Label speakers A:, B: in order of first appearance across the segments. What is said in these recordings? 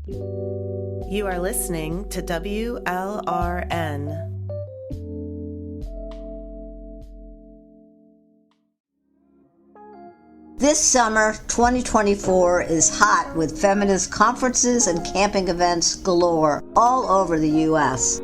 A: You are listening to WLRN.
B: This summer, 2024 is hot with feminist conferences and camping events galore all over the U.S.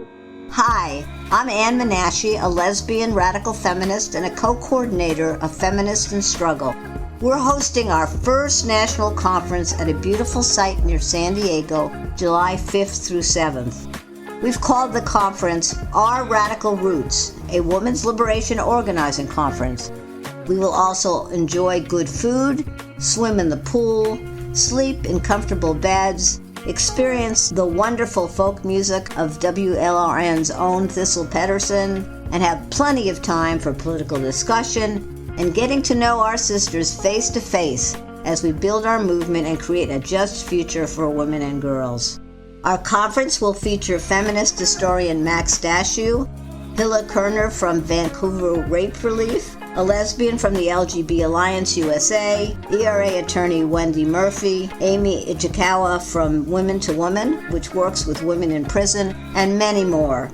B: Hi, I'm Ann Menashe, a lesbian radical feminist and a co-coordinator of Feminist in Struggle. We're hosting our first national conference at a beautiful site near San Diego, July 5th through 7th. We've called the conference Our Radical Roots, a women's liberation organizing conference. We will also enjoy good food, swim in the pool, sleep in comfortable beds, experience the wonderful folk music of WLRN's own Thistle Pedersen, and have plenty of time for political discussion and getting to know our sisters face to face as we build our movement and create a just future for women and girls. Our conference will feature feminist historian Max Dashew, Hilla Kerner from Vancouver Rape Relief, a lesbian from the LGB Alliance USA, ERA attorney Wendy Murphy, Amy Ichikawa from Women to Woman, which works with women in prison, and many more.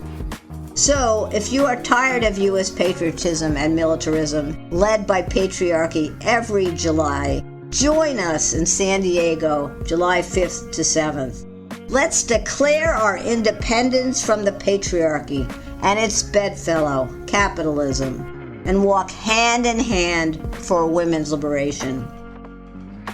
B: So, if you are tired of U.S. patriotism and militarism led by patriarchy every July, join us in San Diego, July 5th to 7th. Let's declare our independence from the patriarchy and its bedfellow, capitalism, and walk hand in hand for women's liberation.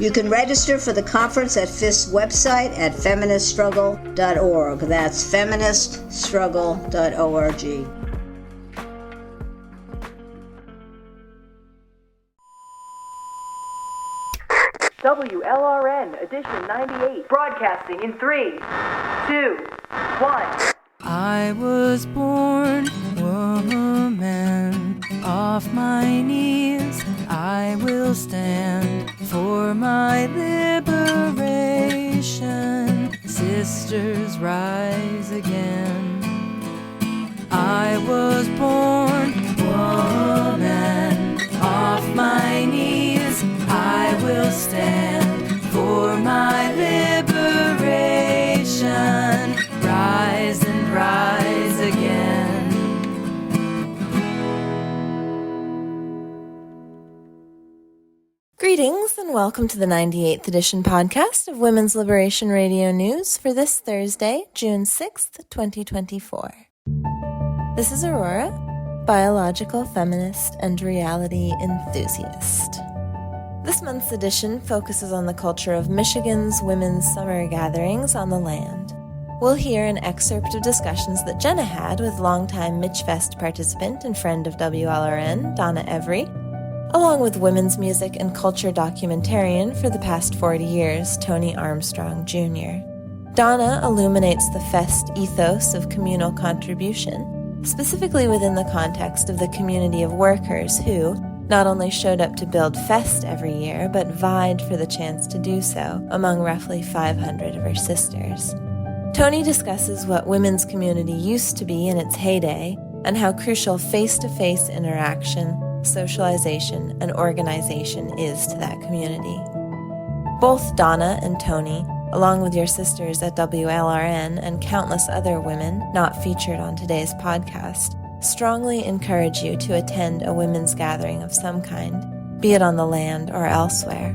B: You can register for the conference at FIS's website at feministstruggle.org. That's feministstruggle.org.
C: WLRN Edition 98, broadcasting in 3, 2, 1.
D: I was born woman, off my knees I will stand for my liberation. Sisters, rise again. I was born woman, off my knees I will stand for my liberation. Rise and rise again.
E: Greetings and welcome to the 98th edition podcast of Women's Liberation Radio News for this Thursday, June 6th, 2024. This is Aurora, biological feminist and reality enthusiast. This month's edition focuses on the culture of Michigan's women's summer gatherings on the land. We'll hear an excerpt of discussions that Jenna had with longtime MichFest participant and friend of WLRN, Donna Every, along with women's music and culture documentarian for the past 40 years, Toni Armstrong Jr. Donna illuminates the fest ethos of communal contribution, specifically within the context of the community of workers who not only showed up to build fest every year, but vied for the chance to do so among roughly 500 of her sisters. Toni discusses what women's community used to be in its heyday and how crucial face-to-face interaction, socialization, and organization is to that community. Both Donna and Toni, along with your sisters at WLRN and countless other women not featured on today's podcast, strongly encourage you to attend a women's gathering of some kind, be it on the land or elsewhere.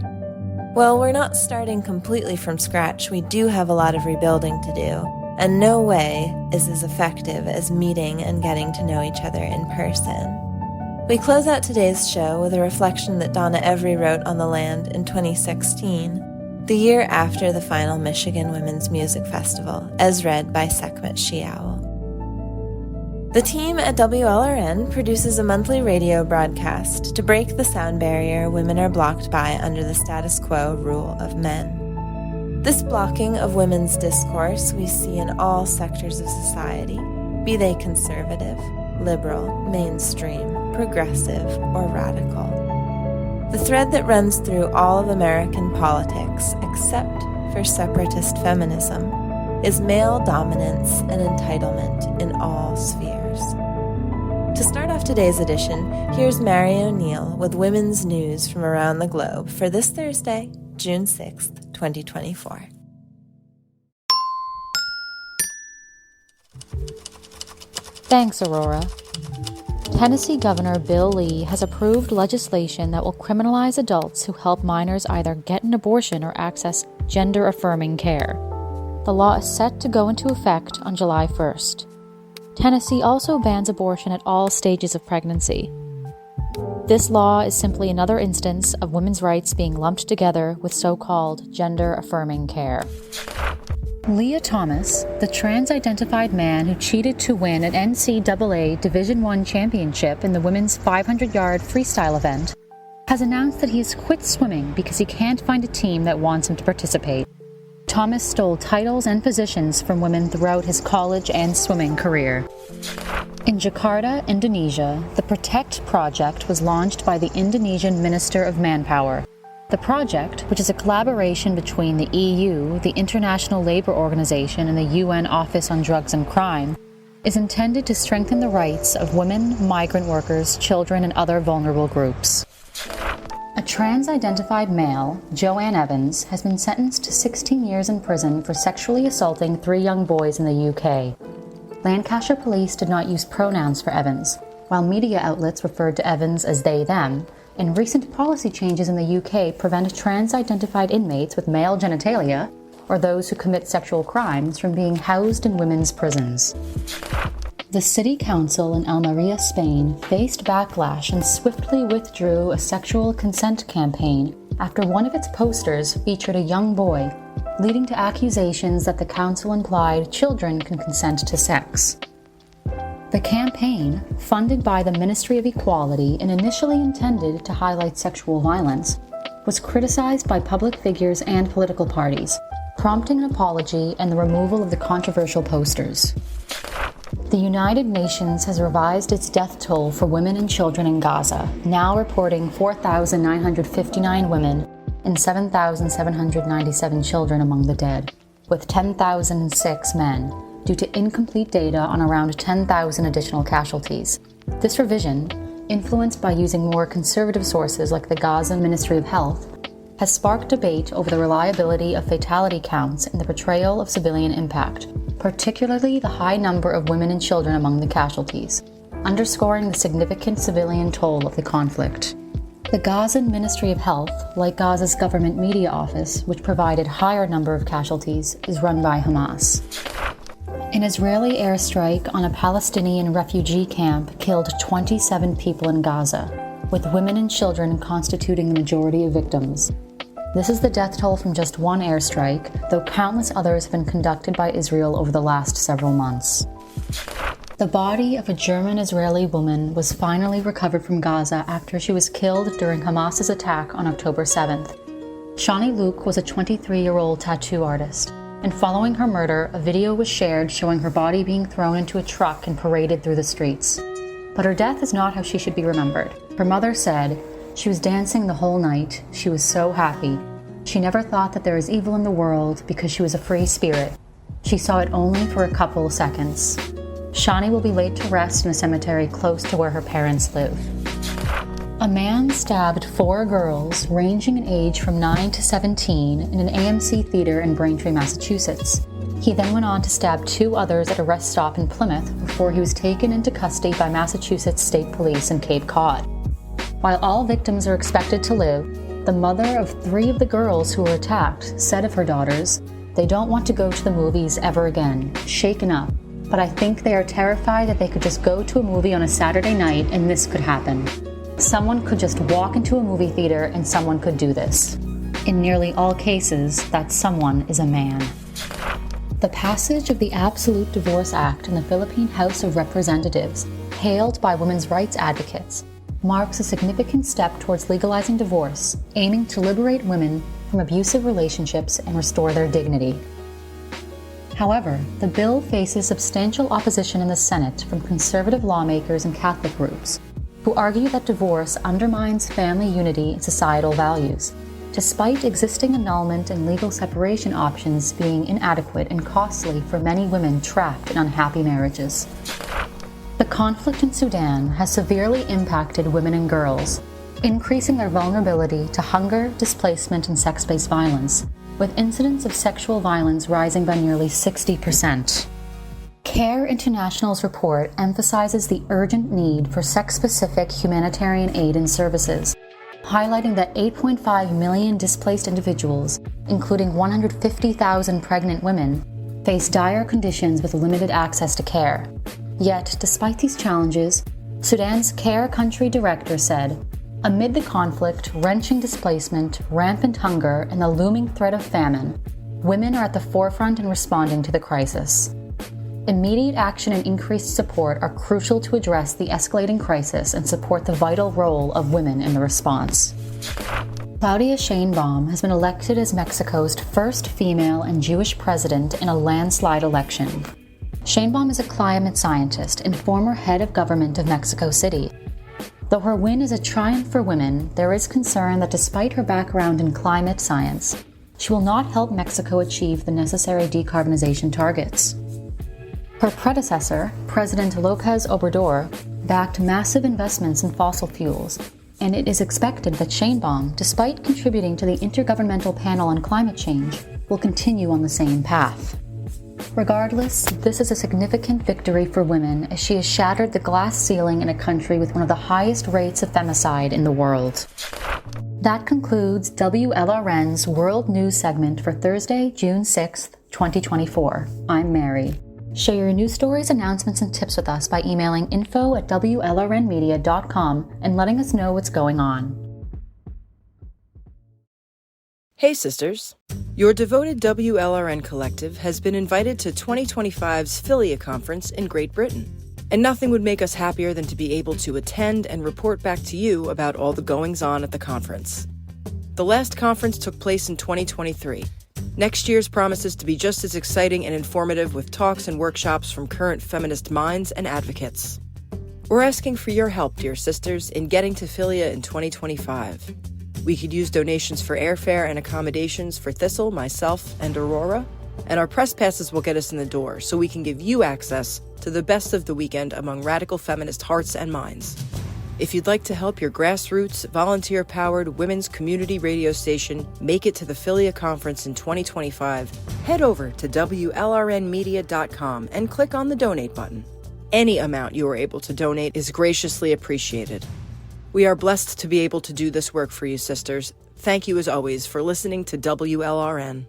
E: While we're not starting completely from scratch, we do have a lot of rebuilding to do, and no way is as effective as meeting and getting to know each other in person. We close out today's show with a reflection that Donna Every wrote on the land in 2016, the year after the final Michigan Women's Music Festival, as read by Sekhmet Sheowl. The team at WLRN produces a monthly radio broadcast to break the sound barrier women are blocked by under the status quo rule of men. This blocking of women's discourse we see in all sectors of society, be they conservative, liberal, mainstream, progressive, or radical. The thread that runs through all of American politics, except for separatist feminism, is male dominance and entitlement in all spheres. To start off today's edition, here's Mary O'Neill with women's news from around the globe for this Thursday, June 6th, 2024.
F: Thanks, Aurora. Tennessee Governor Bill Lee has approved legislation that will criminalize adults who help minors either get an abortion or access gender-affirming care. The law is set to go into effect on July 1st. Tennessee also bans abortion at all stages of pregnancy. This law is simply another instance of women's rights being lumped together with so-called gender-affirming care. Lia Thomas, the trans-identified man who cheated to win an NCAA Division I championship in the women's 500-yard freestyle event, has announced that he has quit swimming because he can't find a team that wants him to participate. Thomas stole titles and positions from women throughout his college and swimming career. In Jakarta, Indonesia, the Protect Project was launched by the Indonesian Minister of Manpower. The project, which is a collaboration between the EU, the International Labour Organization, and the UN Office on Drugs and Crime, is intended to strengthen the rights of women, migrant workers, children, and other vulnerable groups. A trans-identified male, Joanne Evans, has been sentenced to 16 years in prison for sexually assaulting 3 young boys in the UK. Lancashire police did not use pronouns for Evans, while media outlets referred to Evans as they/them, and recent policy changes in the UK prevent trans-identified inmates with male genitalia, or those who commit sexual crimes, from being housed in women's prisons. The city council in Almeria, Spain, faced backlash and swiftly withdrew a sexual consent campaign after one of its posters featured a young boy, leading to accusations that the council implied children can consent to sex. The campaign, funded by the Ministry of Equality and initially intended to highlight sexual violence, was criticized by public figures and political parties, prompting an apology and the removal of the controversial posters. The United Nations has revised its death toll for women and children in Gaza, now reporting 4,959 women and 7,797 children among the dead, with 10,006 men, due to incomplete data on around 10,000 additional casualties. This revision, influenced by using more conservative sources like the Gaza Ministry of Health, has sparked debate over the reliability of fatality counts and the portrayal of civilian impact, particularly the high number of women and children among the casualties, underscoring the significant civilian toll of the conflict. The Gazan Ministry of Health, like Gaza's government media office, which provided higher number of casualties, is run by Hamas. An Israeli airstrike on a Palestinian refugee camp killed 27 people in Gaza, with women and children constituting the majority of victims. This is the death toll from just one airstrike, though countless others have been conducted by Israel over the last several months. The body of a German-Israeli woman was finally recovered from Gaza after she was killed during Hamas's attack on October 7th. Shani Luke was a 23-year-old tattoo artist, and following her murder, a video was shared showing her body being thrown into a truck and paraded through the streets. But her death is not how she should be remembered. Her mother said, "She was dancing the whole night. She was so happy. She never thought that there is evil in the world because she was a free spirit. She saw it only for a couple seconds." Shani will be laid to rest in a cemetery close to where her parents live. A man stabbed 4 girls, ranging in age from 9 to 17, in an AMC theater in Braintree, Massachusetts. He then went on to stab 2 others at a rest stop in Plymouth before he was taken into custody by Massachusetts State Police in Cape Cod. While all victims are expected to live, the mother of 3 of the girls who were attacked said of her daughters, "They don't want to go to the movies ever again, shaken up. But I think they are terrified that they could just go to a movie on a Saturday night and this could happen. Someone could just walk into a movie theater and someone could do this." In nearly all cases, that someone is a man. The passage of the Absolute Divorce Act in the Philippine House of Representatives, hailed by women's rights advocates, marks a significant step towards legalizing divorce, aiming to liberate women from abusive relationships and restore their dignity. However, the bill faces substantial opposition in the Senate from conservative lawmakers and Catholic groups, who argue that divorce undermines family unity and societal values, despite existing annulment and legal separation options being inadequate and costly for many women trapped in unhappy marriages. The conflict in Sudan has severely impacted women and girls, increasing their vulnerability to hunger, displacement, and sex-based violence, with incidents of sexual violence rising by nearly 60%. CARE International's report emphasizes the urgent need for sex-specific humanitarian aid and services, highlighting that 8.5 million displaced individuals, including 150,000 pregnant women, face dire conditions with limited access to care. Yet, despite these challenges, Sudan's CARE Country Director said, amid the conflict, wrenching displacement, rampant hunger, and the looming threat of famine, women are at the forefront in responding to the crisis. Immediate action and increased support are crucial to address the escalating crisis and support the vital role of women in the response. Claudia Sheinbaum has been elected as Mexico's first female and Jewish president in a landslide election. Sheinbaum is a climate scientist and former head of government of Mexico City. Though her win is a triumph for women, there is concern that despite her background in climate science, she will not help Mexico achieve the necessary decarbonization targets. Her predecessor, President López Obrador, backed massive investments in fossil fuels, and it is expected that Sheinbaum, despite contributing to the Intergovernmental Panel on Climate Change, will continue on the same path. Regardless, this is a significant victory for women as she has shattered the glass ceiling in a country with one of the highest rates of femicide in the world. That concludes WLRN's World News segment for Thursday, June 6th, 2024. I'm Mary. Share your news stories, announcements, and tips with us by emailing info@WLRNmedia.com and letting us know what's going on.
G: Hey sisters, your devoted WLRN collective has been invited to 2025's Philia Conference in Great Britain, and nothing would make us happier than to be able to attend and report back to you about all the goings-on at the conference. The last conference took place in 2023. Next year's promises to be just as exciting and informative with talks and workshops from current feminist minds and advocates. We're asking for your help, dear sisters, in getting to Philia in 2025. We could use donations for airfare and accommodations for Thistle, myself, and Aurora, and our press passes will get us in the door so we can give you access to the best of the weekend among radical feminist hearts and minds. If you'd like to help your grassroots, volunteer-powered women's community radio station make it to the Philia Conference in 2025, head over to WLRNmedia.com and click on the donate button. Any amount you are able to donate is graciously appreciated. We are blessed to be able to do this work for you, sisters. Thank you as always for listening to WLRN.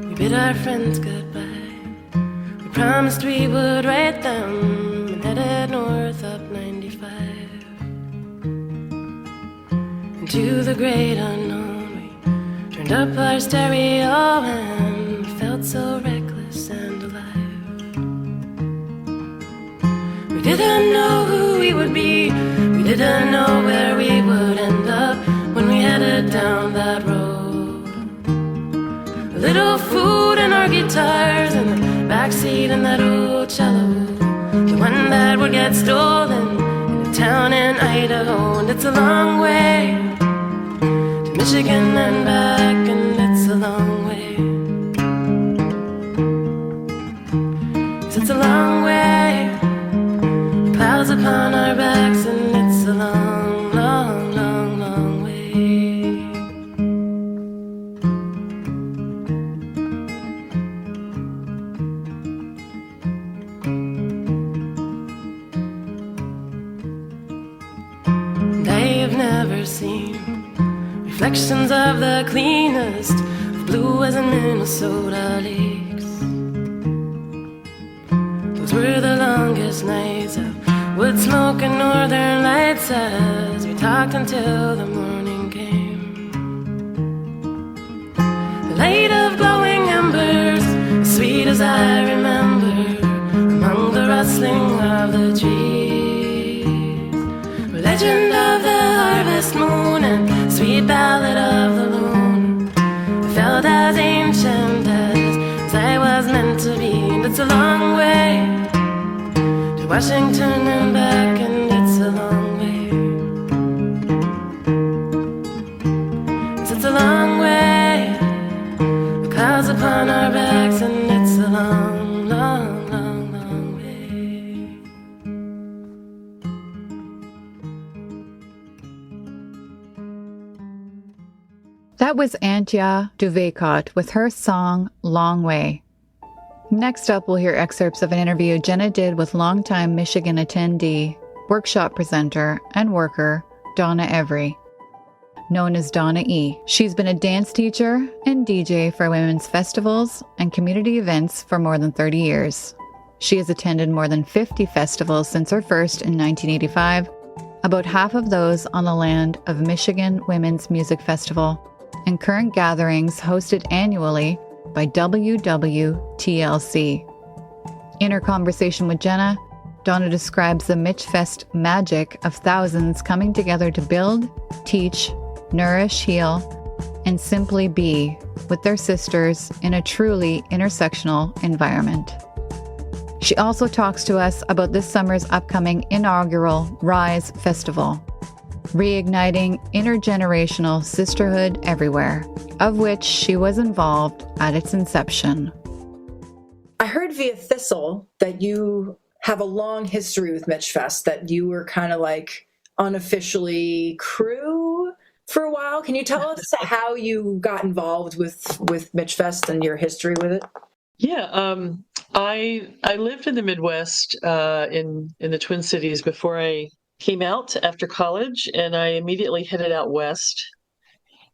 H: We bid our friends goodbye. We promised we would write them and headed north up 95. Into the great unknown we turned up our stereo and felt so reckless and alive. We didn't know who we would be. We didn't know where we would end up when we headed down that road. A little food and our guitars in the backseat and that old cello, the one that would get stolen in a town in Idaho. And it's a long way to Michigan and back, and it's a long way. 'Cause it's a long way, clouds upon our backs, and it's a long, long, long, long way. Never seen reflections of the cleanest of blue as in Minnesota lakes. Those were the longest nights of wood smoke and northern lights as we talked until the morning came. The light of glowing embers, as sweet as I remember, among the rustling of the trees. The legend of the harvest moon and sweet ballad of the loon. I felt as ancient as I was meant to be. And it's a long way to Washington and back, and it's a long way. 'Cause it's a long way, the clouds upon our backs, and it's a long, long, long, long way.
I: That was Antje Duvekot with her song Long Way. Next up, we'll hear excerpts of an interview Jenna did with longtime Michigan attendee, workshop presenter, and worker Donna Every, known as Donna E. She's been a dance teacher and DJ for women's festivals and community events for more than 30 years. She has attended more than 50 festivals since her first in 1985, about half of those on the Land of Michigan Women's Music Festival, and current gatherings hosted annually by WWTLC. In her conversation with Jenna, Donna describes the MichFest magic of thousands coming together to build, teach, nourish, heal, and simply be with their sisters in a truly intersectional environment. She also talks to us about this summer's upcoming inaugural Rise Festival, reigniting intergenerational sisterhood everywhere, of which she was involved at its inception.
J: I heard via Thistle that you have a long history with MichFest, that you were kind of like unofficially crew for a while. Can you tell us how you got involved with MichFest and your history with it?
K: Yeah, I lived in the Midwest, in the Twin Cities before I came out after college, and I immediately headed out west.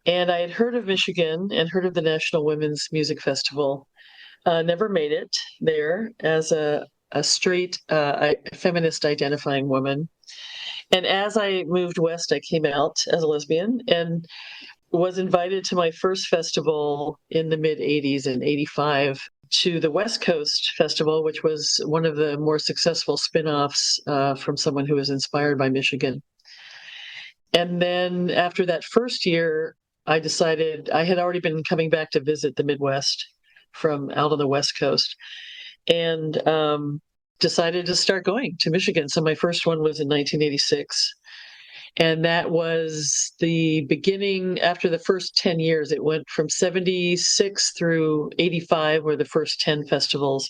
K: And I had heard of Michigan and heard of the National Women's Music Festival. Never made it there as a straight feminist identifying woman. And as I moved west, I came out as a lesbian and was invited to my first festival in the mid 80s in 85 to the West Coast Festival, which was one of the more successful spin-offs from someone who was inspired by Michigan. And then after that first year, I decided I had already been coming back to visit the Midwest from out on the West Coast, and decided to start going to Michigan. So my first one was in 1986. And that was the beginning. After the first 10 years, it went from 76 through 85 were the first 10 festivals.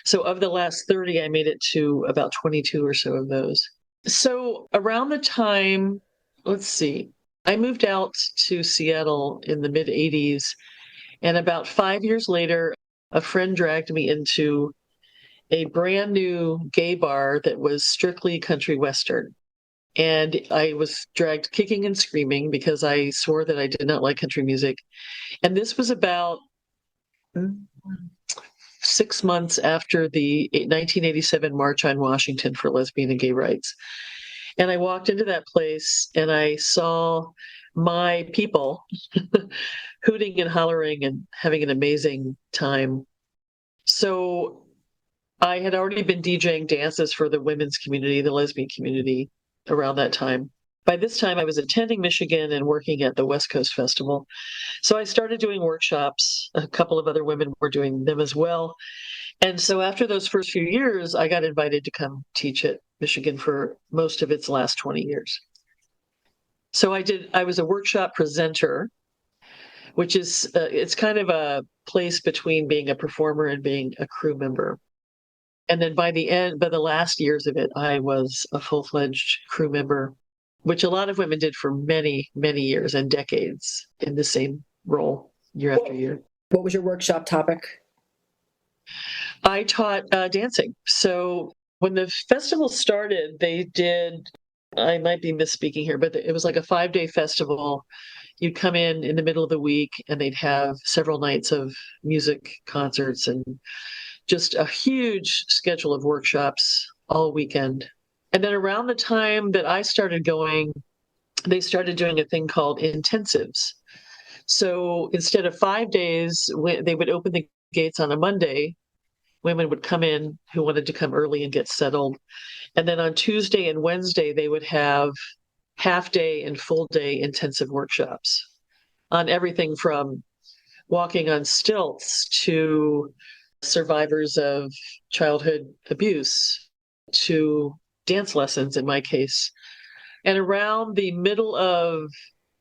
K: So of the last 30, I made it to about 22 or so of those. So around the time, let's see, I moved out to Seattle in the mid 80s. And about 5 years later, a friend dragged me into a brand new gay bar that was strictly country western. And I was dragged kicking and screaming because I swore that I did not like country music. And this was about 6 months after the 1987 March on Washington for lesbian and gay rights. And I walked into that place and I saw my people hooting and hollering and having an amazing time. So I had already been DJing dances for the women's community, the lesbian community, around that time. By this time, I was attending Michigan and working at the West Coast Festival. So I started doing workshops. A couple of other women were doing them as well. And so after those first few years, I got invited to come teach at Michigan for most of its last 20 years. So I was a workshop presenter, which is, it's kind of a place between being a performer and being a crew member. And then by the last years of it, I was a full-fledged crew member, which a lot of women did for many, many years and decades in the same role year after year.
J: What was your workshop topic?
K: I taught dancing. So when the festival started, they did, I might be misspeaking here, but it was like a 5-day festival. You'd come in the middle of the week and they'd have several nights of music concerts and just a huge schedule of workshops all weekend. And then around the time that I started going, they started doing a thing called intensives. So instead of 5 days, they would open the gates on a Monday. Women would come in who wanted to come early and get settled. And then on Tuesday and Wednesday, they would have half-day and full-day intensive workshops on everything from walking on stilts to survivors of childhood abuse to dance lessons in my case. And around the middle of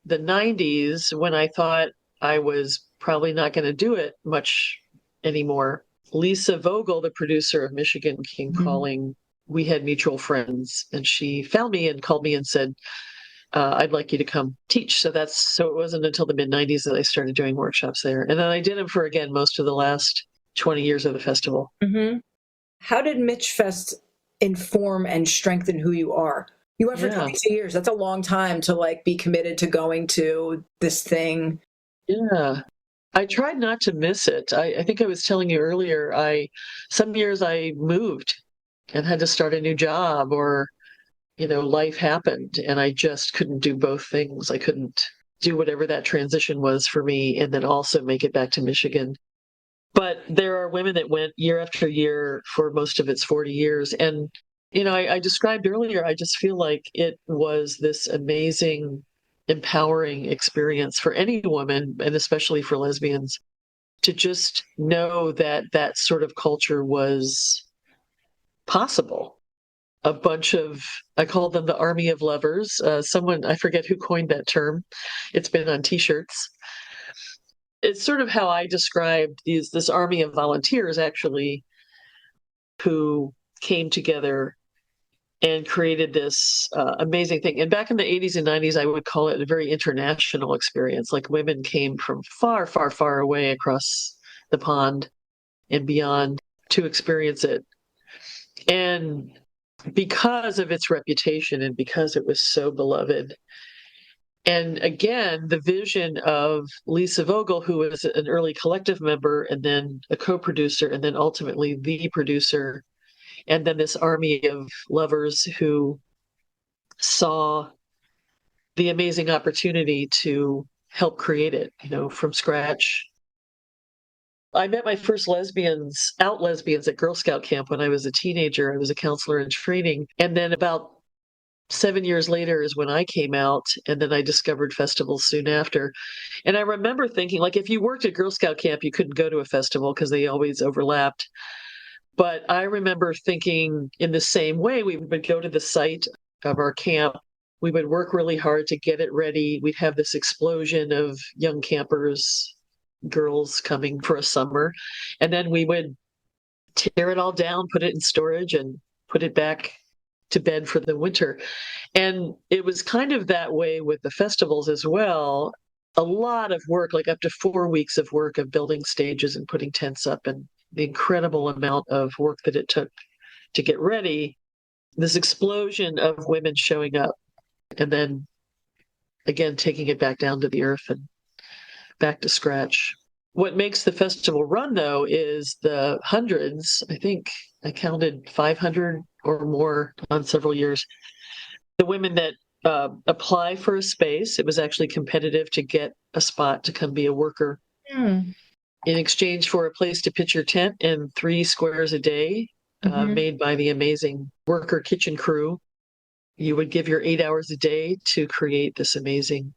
K: the 90s, when I thought I was probably not going to do it much anymore, Lisa Vogel, the producer of Michigan, came calling. We had mutual friends, and she found me and called me and said, I'd like you to come teach. So it wasn't until the mid-90s that I started doing workshops there. And then I did them for, again, most of the last 20 years of the festival.
J: Mm-hmm. How did MichFest inform and strengthen who you are? You went for 22 years. That's a long time to like be committed to going to this thing.
K: Yeah. I tried not to miss it. I think I was telling you earlier, some years I moved and had to start a new job, or, life happened and I just couldn't do both things. I couldn't do whatever that transition was for me and then also make it back to Michigan. But there are women that went year after year for most of its 40 years. And, I described earlier, I just feel like it was this amazing, empowering experience for any woman, and especially for lesbians, to just know that that sort of culture was possible. A bunch of, I call them the army of lovers. Someone, I forget who coined that term. It's been on t-shirts. It's sort of how I described this army of volunteers, actually, who came together and created this amazing thing. And back in the 80s and 90s, I would call it a very international experience. Like, women came from far, far, far away across the pond and beyond to experience it. And because of its reputation and because it was so beloved, and again, the vision of Lisa Vogel, who was an early collective member and then a co-producer and then ultimately the producer, and then this army of lovers who saw the amazing opportunity to help create it, from scratch. I met my first lesbians at Girl Scout camp when I was a teenager. I was a counselor in training. And then about 7 years later is when I came out, and then I discovered festivals soon after. And I remember thinking, like, if you worked at Girl Scout camp, you couldn't go to a festival because they always overlapped. But I remember thinking in the same way. We would go to the site of our camp. We would work really hard to get it ready. We'd have this explosion of young campers, girls coming for a summer. And then we would tear it all down, put it in storage, and put it back to bed for the winter. And it was kind of that way with the festivals as well. A lot of work, like up to 4 weeks of work of building stages and putting tents up, and the incredible amount of work that it took to get ready. This explosion of women showing up and then again taking it back down to the earth and back to scratch. What makes the festival run, though, is the hundreds. I think I counted 500 or more on several years. The women that apply for a space, it was actually competitive to get a spot to come be a worker. In exchange for a place to pitch your tent and 3 squares a day made by the amazing worker kitchen crew, you would give your 8 hours a day to create this amazing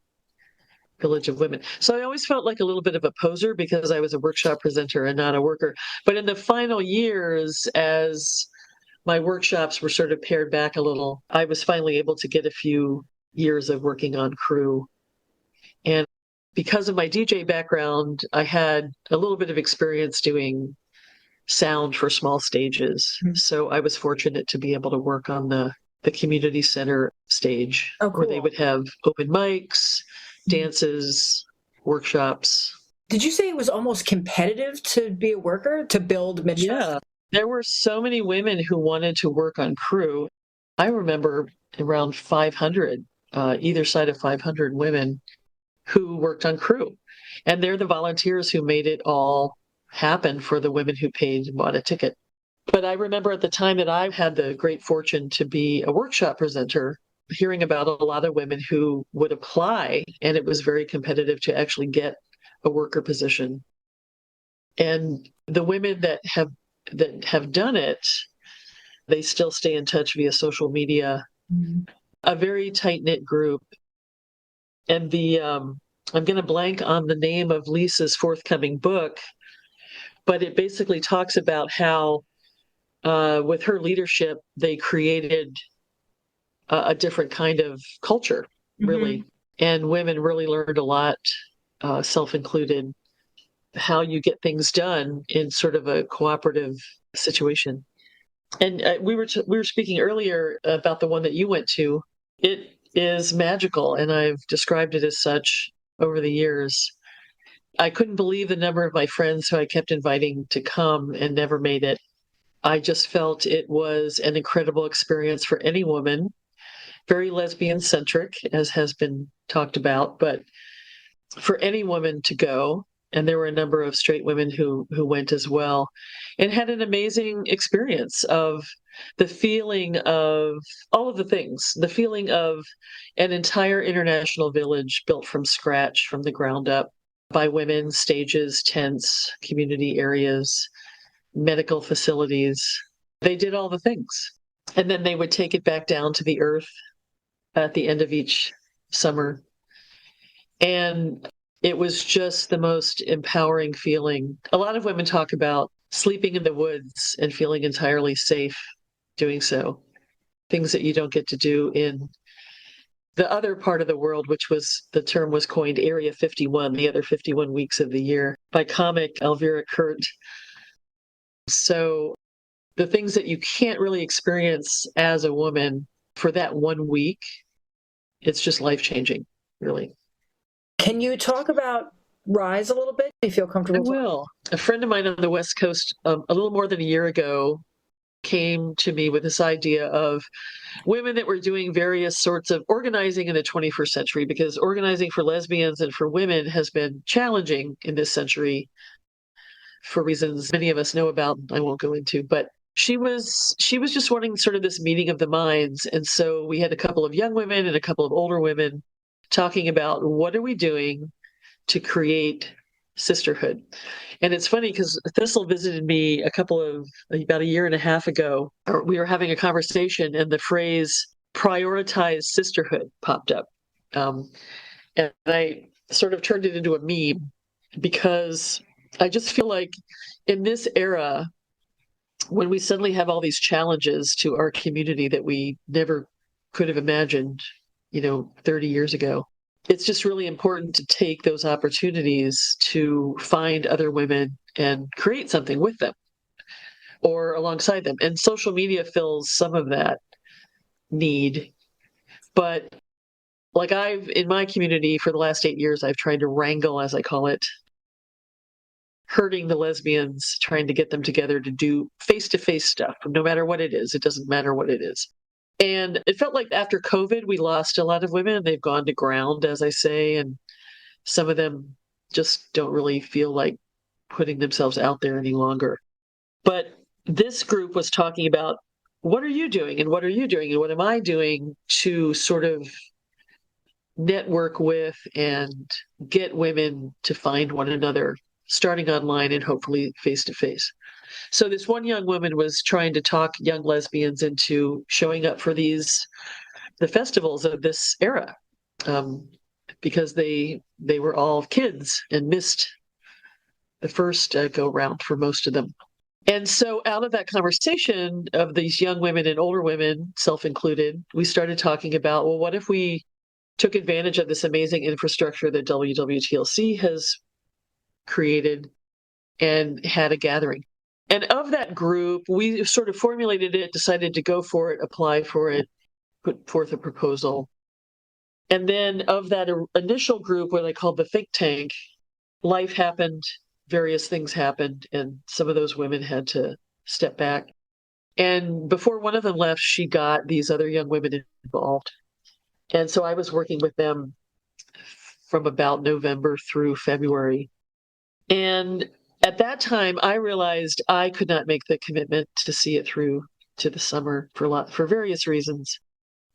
K: village of women. So I always felt like a little bit of a poser because I was a workshop presenter and not a worker. But in the final years, as my workshops were sort of pared back a little, I was finally able to get a few years of working on crew. And because of my DJ background, I had a little bit of experience doing sound for small stages. So I was fortunate to be able to work on the community center stage where they would have open mics, dances, workshops.
J: Did you say it was almost competitive to be a worker, to build MichFest?
K: Yeah, there were so many women who wanted to work on crew. I remember around 500, either side of 500 women who worked on crew. And they're the volunteers who made it all happen for the women who paid and bought a ticket. But I remember at the time that I had the great fortune to be a workshop presenter, hearing about a lot of women who would apply, and it was very competitive to actually get a worker position. And the women that have done it, they still stay in touch via social media. A very tight-knit group. And I'm going to blank on the name of Lisa's forthcoming book, but it basically talks about how with her leadership, they created a different kind of culture, really. And women really learned a lot, self-included, how you get things done in sort of a cooperative situation. And we were speaking earlier about the one that you went to. It is magical, and I've described it as such over the years. I couldn't believe the number of my friends who I kept inviting to come and never made it. I just felt it was an incredible experience for any woman, very lesbian centric, as has been talked about, but for any woman to go. And there were a number of straight women who went as well, and had an amazing experience of the feeling of all of the things, the feeling of an entire international village built from scratch, from the ground up, by women, stages, tents, community areas, medical facilities. They did all the things. And then they would take it back down to the earth at the end of each summer. And it was just the most empowering feeling. A lot of women talk about sleeping in the woods and feeling entirely safe doing so. Things that you don't get to do in the other part of the world, which was, the term was coined Area 51, the other 51 weeks of the year, by comic Elvira Kurt. So the things that you can't really experience as a woman for that 1 week, it's just life-changing, really.
J: Can you talk about Rise a little bit? Do you feel comfortable?
K: I will. A friend of mine on the West Coast, a little more than a year ago, came to me with this idea of women that were doing various sorts of organizing in the 21st century, because organizing for lesbians and for women has been challenging in this century for reasons many of us know about, I won't go into, but she was just wanting sort of this meeting of the minds. And so we had a couple of young women and a couple of older women talking about what are we doing to create sisterhood. And it's funny because Thistle visited me about a year and a half ago. We were having a conversation and the phrase prioritize sisterhood popped up. And I sort of turned it into a meme, because I just feel like in this era, when we suddenly have all these challenges to our community that we never could have imagined, 30 years ago, it's just really important to take those opportunities to find other women and create something with them or alongside them. And social media fills some of that need. But like in my community for the last 8 years, I've tried to wrangle, as I call it, herding the lesbians, trying to get them together to do face-to-face stuff, no matter what it is. It doesn't matter what it is. And it felt like after COVID, we lost a lot of women. They've gone to ground, as I say, and some of them just don't really feel like putting themselves out there any longer. But this group was talking about, what are you doing? And what are you doing? And what am I doing to sort of network with and get women to find one another, starting online and hopefully face-to-face. So this one young woman was trying to talk young lesbians into showing up for the festivals of this era, because they were all kids and missed the first go round for most of them. And so out of that conversation of these young women and older women, self-included, we started talking about, well, what if we took advantage of this amazing infrastructure that WWTLC has created and had a gathering. And of that group, we sort of formulated it, decided to go for it, apply for it, put forth a proposal. And then of that initial group, what I called the think tank, life happened, various things happened, and some of those women had to step back. And before one of them left, she got these other young women involved. And so I was working with them from about November through February. And at that time, I realized I could not make the commitment to see it through to the summer for various reasons.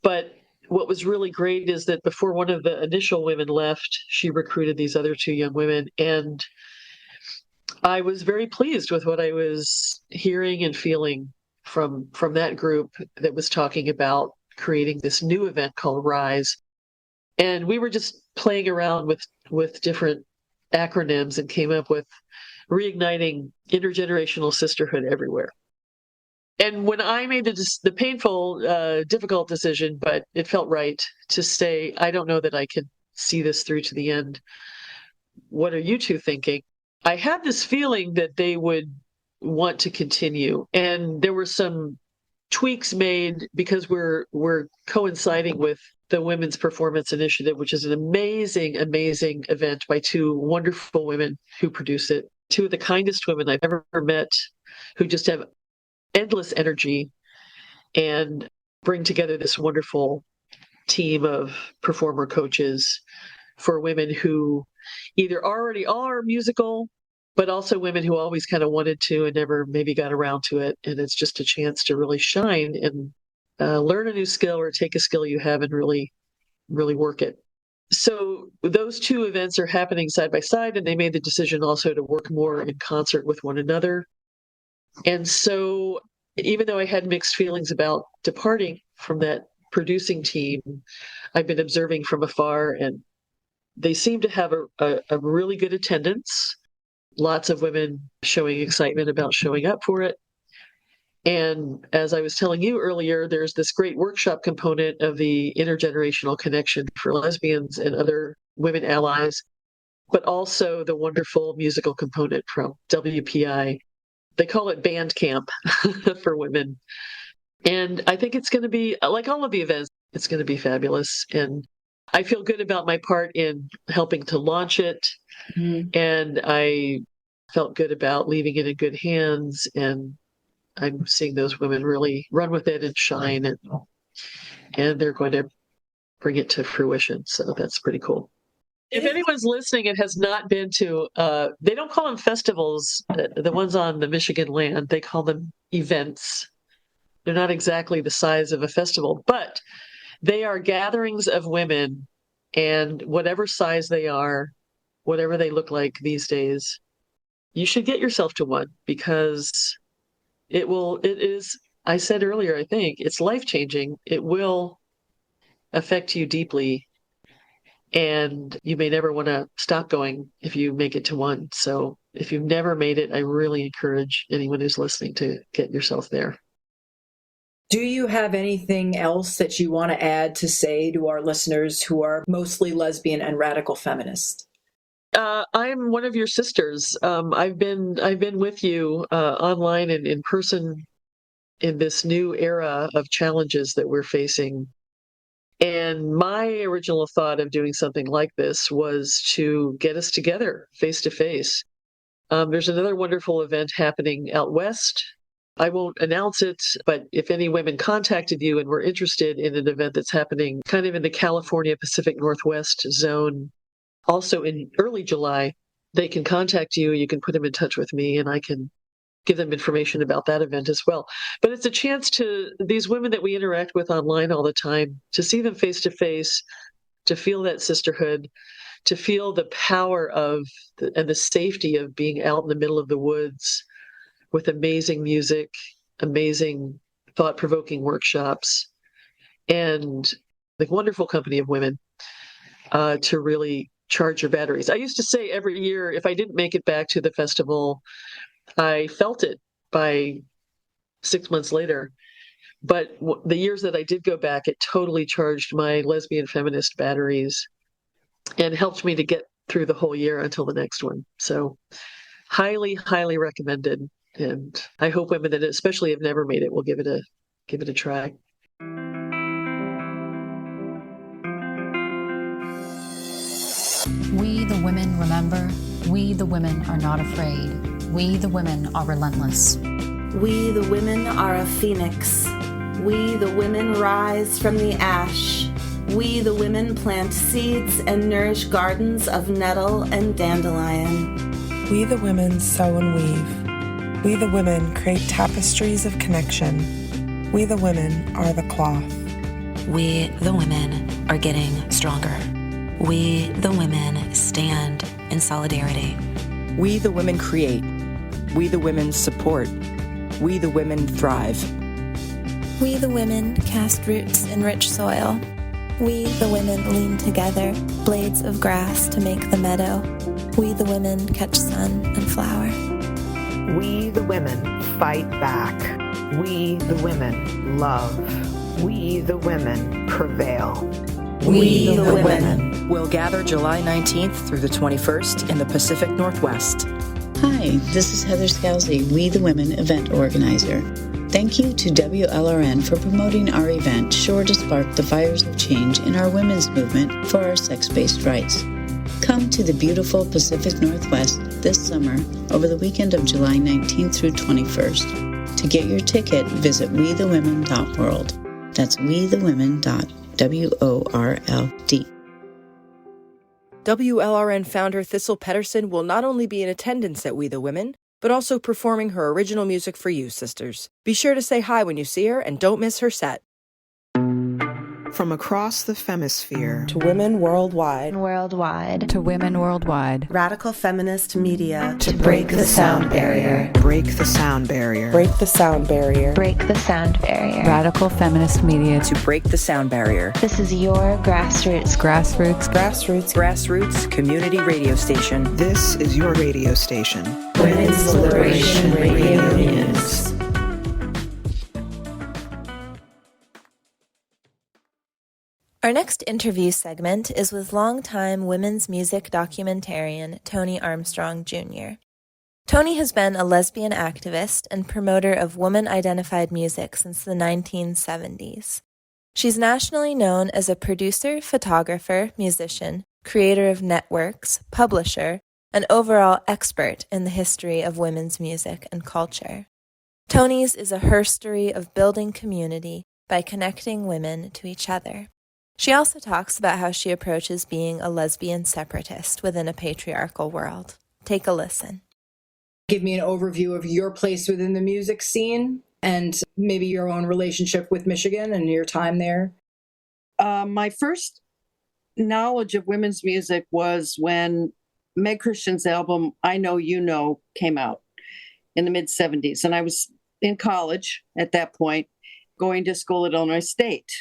K: But what was really great is that before one of the initial women left, she recruited these other two young women. And I was very pleased with what I was hearing and feeling from that group that was talking about creating this new event called Rise. And we were just playing around with different acronyms and came up with reigniting intergenerational sisterhood everywhere. And when I made the painful, difficult decision, but it felt right to say, I don't know that I can see this through to the end. What are you two thinking? I had this feeling that they would want to continue. And there were some tweaks made because we're coinciding with the Women's Performance Initiative, which is an amazing, amazing event by two wonderful women who produce it. Two of the kindest women I've ever met, who just have endless energy and bring together this wonderful team of performer coaches for women who either already are musical, but also women who always kind of wanted to and never maybe got around to it. And it's just a chance to really shine and learn a new skill or take a skill you have and really, really work it. So those two events are happening side by side, and they made the decision also to work more in concert with one another. And so even though I had mixed feelings about departing from that producing team, I've been observing from afar, and they seem to have a really good attendance. Lots of women showing excitement about showing up for it. And as I was telling you earlier, there's this great workshop component of the intergenerational connection for lesbians and other women allies, but also the wonderful musical component from WPI. They call it band camp for women. And I think it's going to be, like all of the events, it's going to be fabulous. And I feel good about my part in helping to launch it. Mm-hmm. And I felt good about leaving it in good hands. And I'm seeing those women really run with it and shine, and they're going to bring it to fruition. So that's pretty cool. If anyone's listening and has not been to, they don't call them festivals, the ones on the Michigan land, they call them events. They're not exactly the size of a festival, but they are gatherings of women, and whatever size they are, whatever they look like these days, you should get yourself to one, because it is, I said earlier, I think it's life-changing. It will affect you deeply, and you may never want to stop going if you make it to one. So if you've never made it, I really encourage anyone who's listening to get yourself there.
J: Do you have anything else that you want to add to say to our listeners who are mostly lesbian and radical feminists?
K: I'm one of your sisters. I've been with you online and in person in this new era of challenges that we're facing. And my original thought of doing something like this was to get us together face to face. There's another wonderful event happening out west. I won't announce it, but if any women contacted you and were interested in an event that's happening kind of in the California Pacific Northwest zone, also in early July, they can contact you. You can put them in touch with me, and I can give them information about that event as well. But it's a chance to these women that we interact with online all the time, to see them face to face, to feel that sisterhood, to feel the power of and the safety of being out in the middle of the woods with amazing music, amazing thought-provoking workshops, and the wonderful company of women to really charge your batteries. I used to say every year, if I didn't make it back to the festival, I felt it by 6 months later. But the years that I did go back, it totally charged my lesbian feminist batteries and helped me to get through the whole year until the next one. So highly, highly recommended. And I hope women that especially have never made it will give it a try.
F: We, the women, remember. We, the women, are not afraid. We, the women, are relentless.
A: We, the women, are a phoenix. We, the women, rise from the ash. We, the women, plant seeds and nourish gardens of nettle and dandelion.
L: We, the women, sew and weave. We, the women, create tapestries of connection. We, the women, are the cloth.
M: We, the women, are getting stronger. We, the women, stand in solidarity.
N: We, the women, create. We, the women, support. We, the women, thrive.
E: We, the women, cast roots in rich soil. We, the women, lean together, blades of grass to make the meadow. We, the women, catch sun and flower.
O: We, the women, fight back. We, the women, love. We, the women, prevail.
N: We, the women, will gather July 19th through the 21st in the Pacific Northwest.
P: Hi, this is Heather Scalzi, We the Women event organizer. Thank you to WLRN for promoting our event, sure to spark the fires of change in our women's movement for our sex-based rights. Come to the beautiful Pacific Northwest this summer over the weekend of July 19th through 21st. To get your ticket, visit wethewomen.world. That's wethewomen.world.
N: WLRN founder Thistle Pedersen will not only be in attendance at We the Women, but also performing her original music for you, sisters. Be sure to say hi when you see her and don't miss her set.
O: From across the femisphere
L: to women worldwide.
F: To women worldwide.
A: Radical feminist media
H: to break the sound barrier.
O: Break the sound barrier.
L: Break the sound barrier.
M: Break the sound barrier.
F: Radical feminist media
N: To break the sound barrier.
M: This is your grassroots
N: Community radio station.
O: This is your radio station.
H: Women's Liberation Radio News.
E: Our next interview segment is with longtime women's music documentarian Toni Armstrong Jr. Toni has been a lesbian activist and promoter of woman-identified music since the 1970s. She's nationally known as a producer, photographer, musician, creator of networks, publisher, and overall expert in the history of women's music and culture. Toni's is a herstory of building community by connecting women to each other. She also talks about how she approaches being a lesbian separatist within a patriarchal world. Take a listen.
J: Give me an overview of your place within the music scene and maybe your own relationship with Michigan and your time there.
Q: My first knowledge of women's music was when Meg Christian's album, I Know You Know, came out in the mid-'70s. And I was in college at that point, going to school at Illinois State.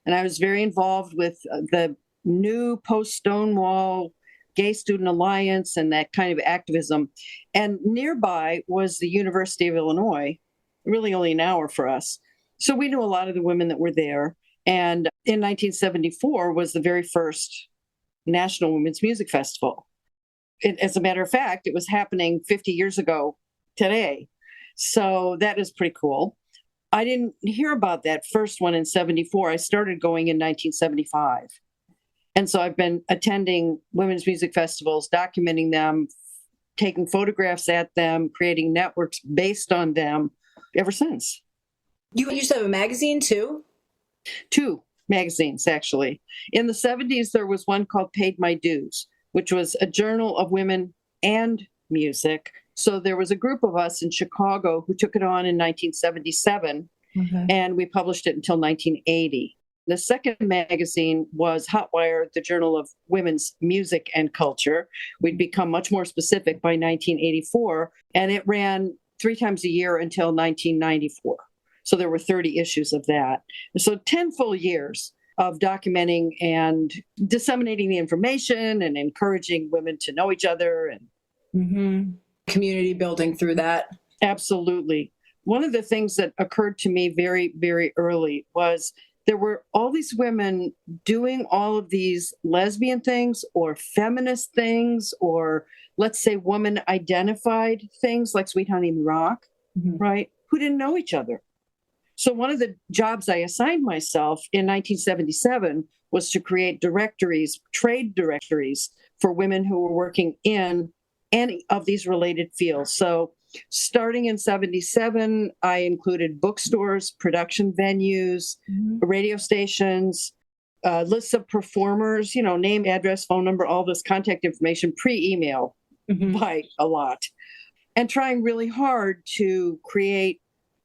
Q: And I was very involved with the new post-Stonewall Gay Student Alliance and that kind of activism. And nearby was the University of Illinois, really only an hour for us. So we knew a lot of the women that were there. And in 1974 was the very first National Women's Music Festival. As a matter of fact, it was happening 50 years ago today. So that is pretty cool. I didn't hear about that first one in 74. I started going in 1975. And so I've been attending women's music festivals, documenting them, taking photographs at them, creating networks based on them ever since.
J: You used to have a magazine too?
Q: 2 magazines, actually. In the 70s, there was one called Paid My Dues, which was a journal of women and music. So there was a group of us in Chicago who took it on in 1977, and we published it until 1980. The second magazine was Hotwire, the Journal of Women's Music and Culture. We'd become much more specific by 1984, and it ran 3 times a year until 1994. So there were 30 issues of that. So 10 full years of documenting and disseminating the information and encouraging women to know each other and
J: community building through that.
Q: Absolutely. One of the things that occurred to me very, very early was there were all these women doing all of these lesbian things or feminist things, or let's say woman identified things like Sweet Honey Rock, right? Who didn't know each other. So one of the jobs I assigned myself in 1977 was to create directories, trade directories for women who were working in any of these related fields. So starting in 77, I included bookstores, production venues, radio stations, lists of performers, name, address, phone number, all this contact information, pre-email by a lot. And trying really hard to create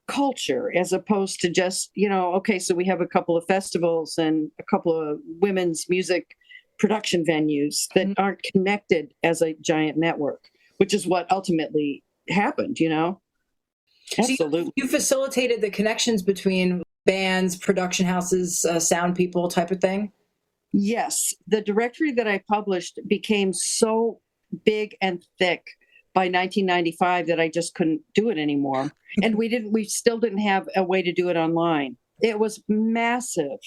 Q: culture as opposed to just, okay, so we have a couple of festivals and a couple of women's music production venues that aren't connected as a giant network, which is what ultimately happened, Absolutely.
J: So you facilitated the connections between bands, production houses, sound people type of thing?
Q: Yes. The directory that I published became so big and thick by 1995 that I just couldn't do it anymore. And we still didn't have a way to do it online. It was massive.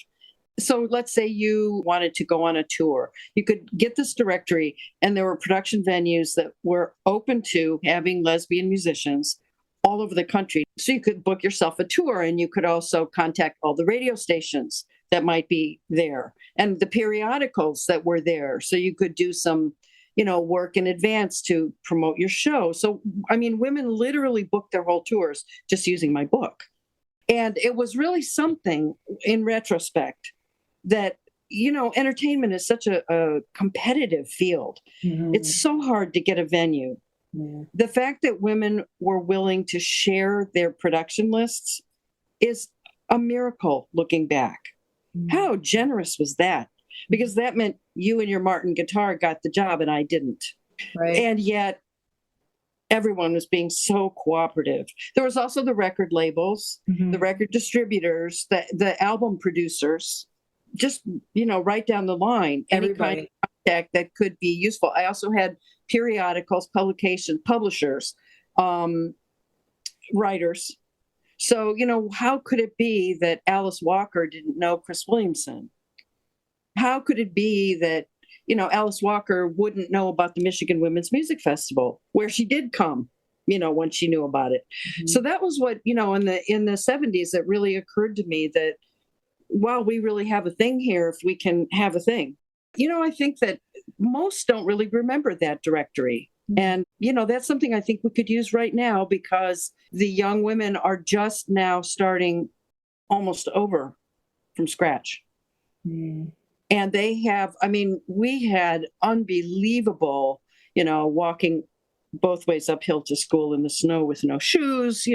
Q: So let's say you wanted to go on a tour. You could get this directory, and there were production venues that were open to having lesbian musicians, all over the country. So you could book yourself a tour, and you could also contact all the radio stations that might be there and the periodicals that were there. So you could do some, work in advance to promote your show. So, women literally booked their whole tours just using my book. And it was really something in retrospect that, entertainment is such a competitive field. Mm-hmm. It's so hard to get a venue. Yeah. The fact that women were willing to share their production lists is a miracle looking back. Mm-hmm. How generous was that? Because that meant you and your Martin guitar got the job and I didn't. Right. And yet everyone was being so cooperative. There was also the record labels, mm-hmm. the record distributors, the album producers, just, right down the line, any kind of contact that could be useful. I also had periodicals, publishers, writers. So, how could it be that Alice Walker didn't know Chris Williamson? How could it be that, Alice Walker wouldn't know about the Michigan Women's Music Festival, where she did come, when she knew about it? Mm-hmm. So that was what, in the 70s, that really occurred to me that, wow, we really have a thing here if we can have a thing. I think that most don't really remember that directory. And, that's something I think we could use right now, because the young women are just now starting almost over from scratch. Mm. And they have, we had unbelievable, walking both ways uphill to school in the snow with no shoes,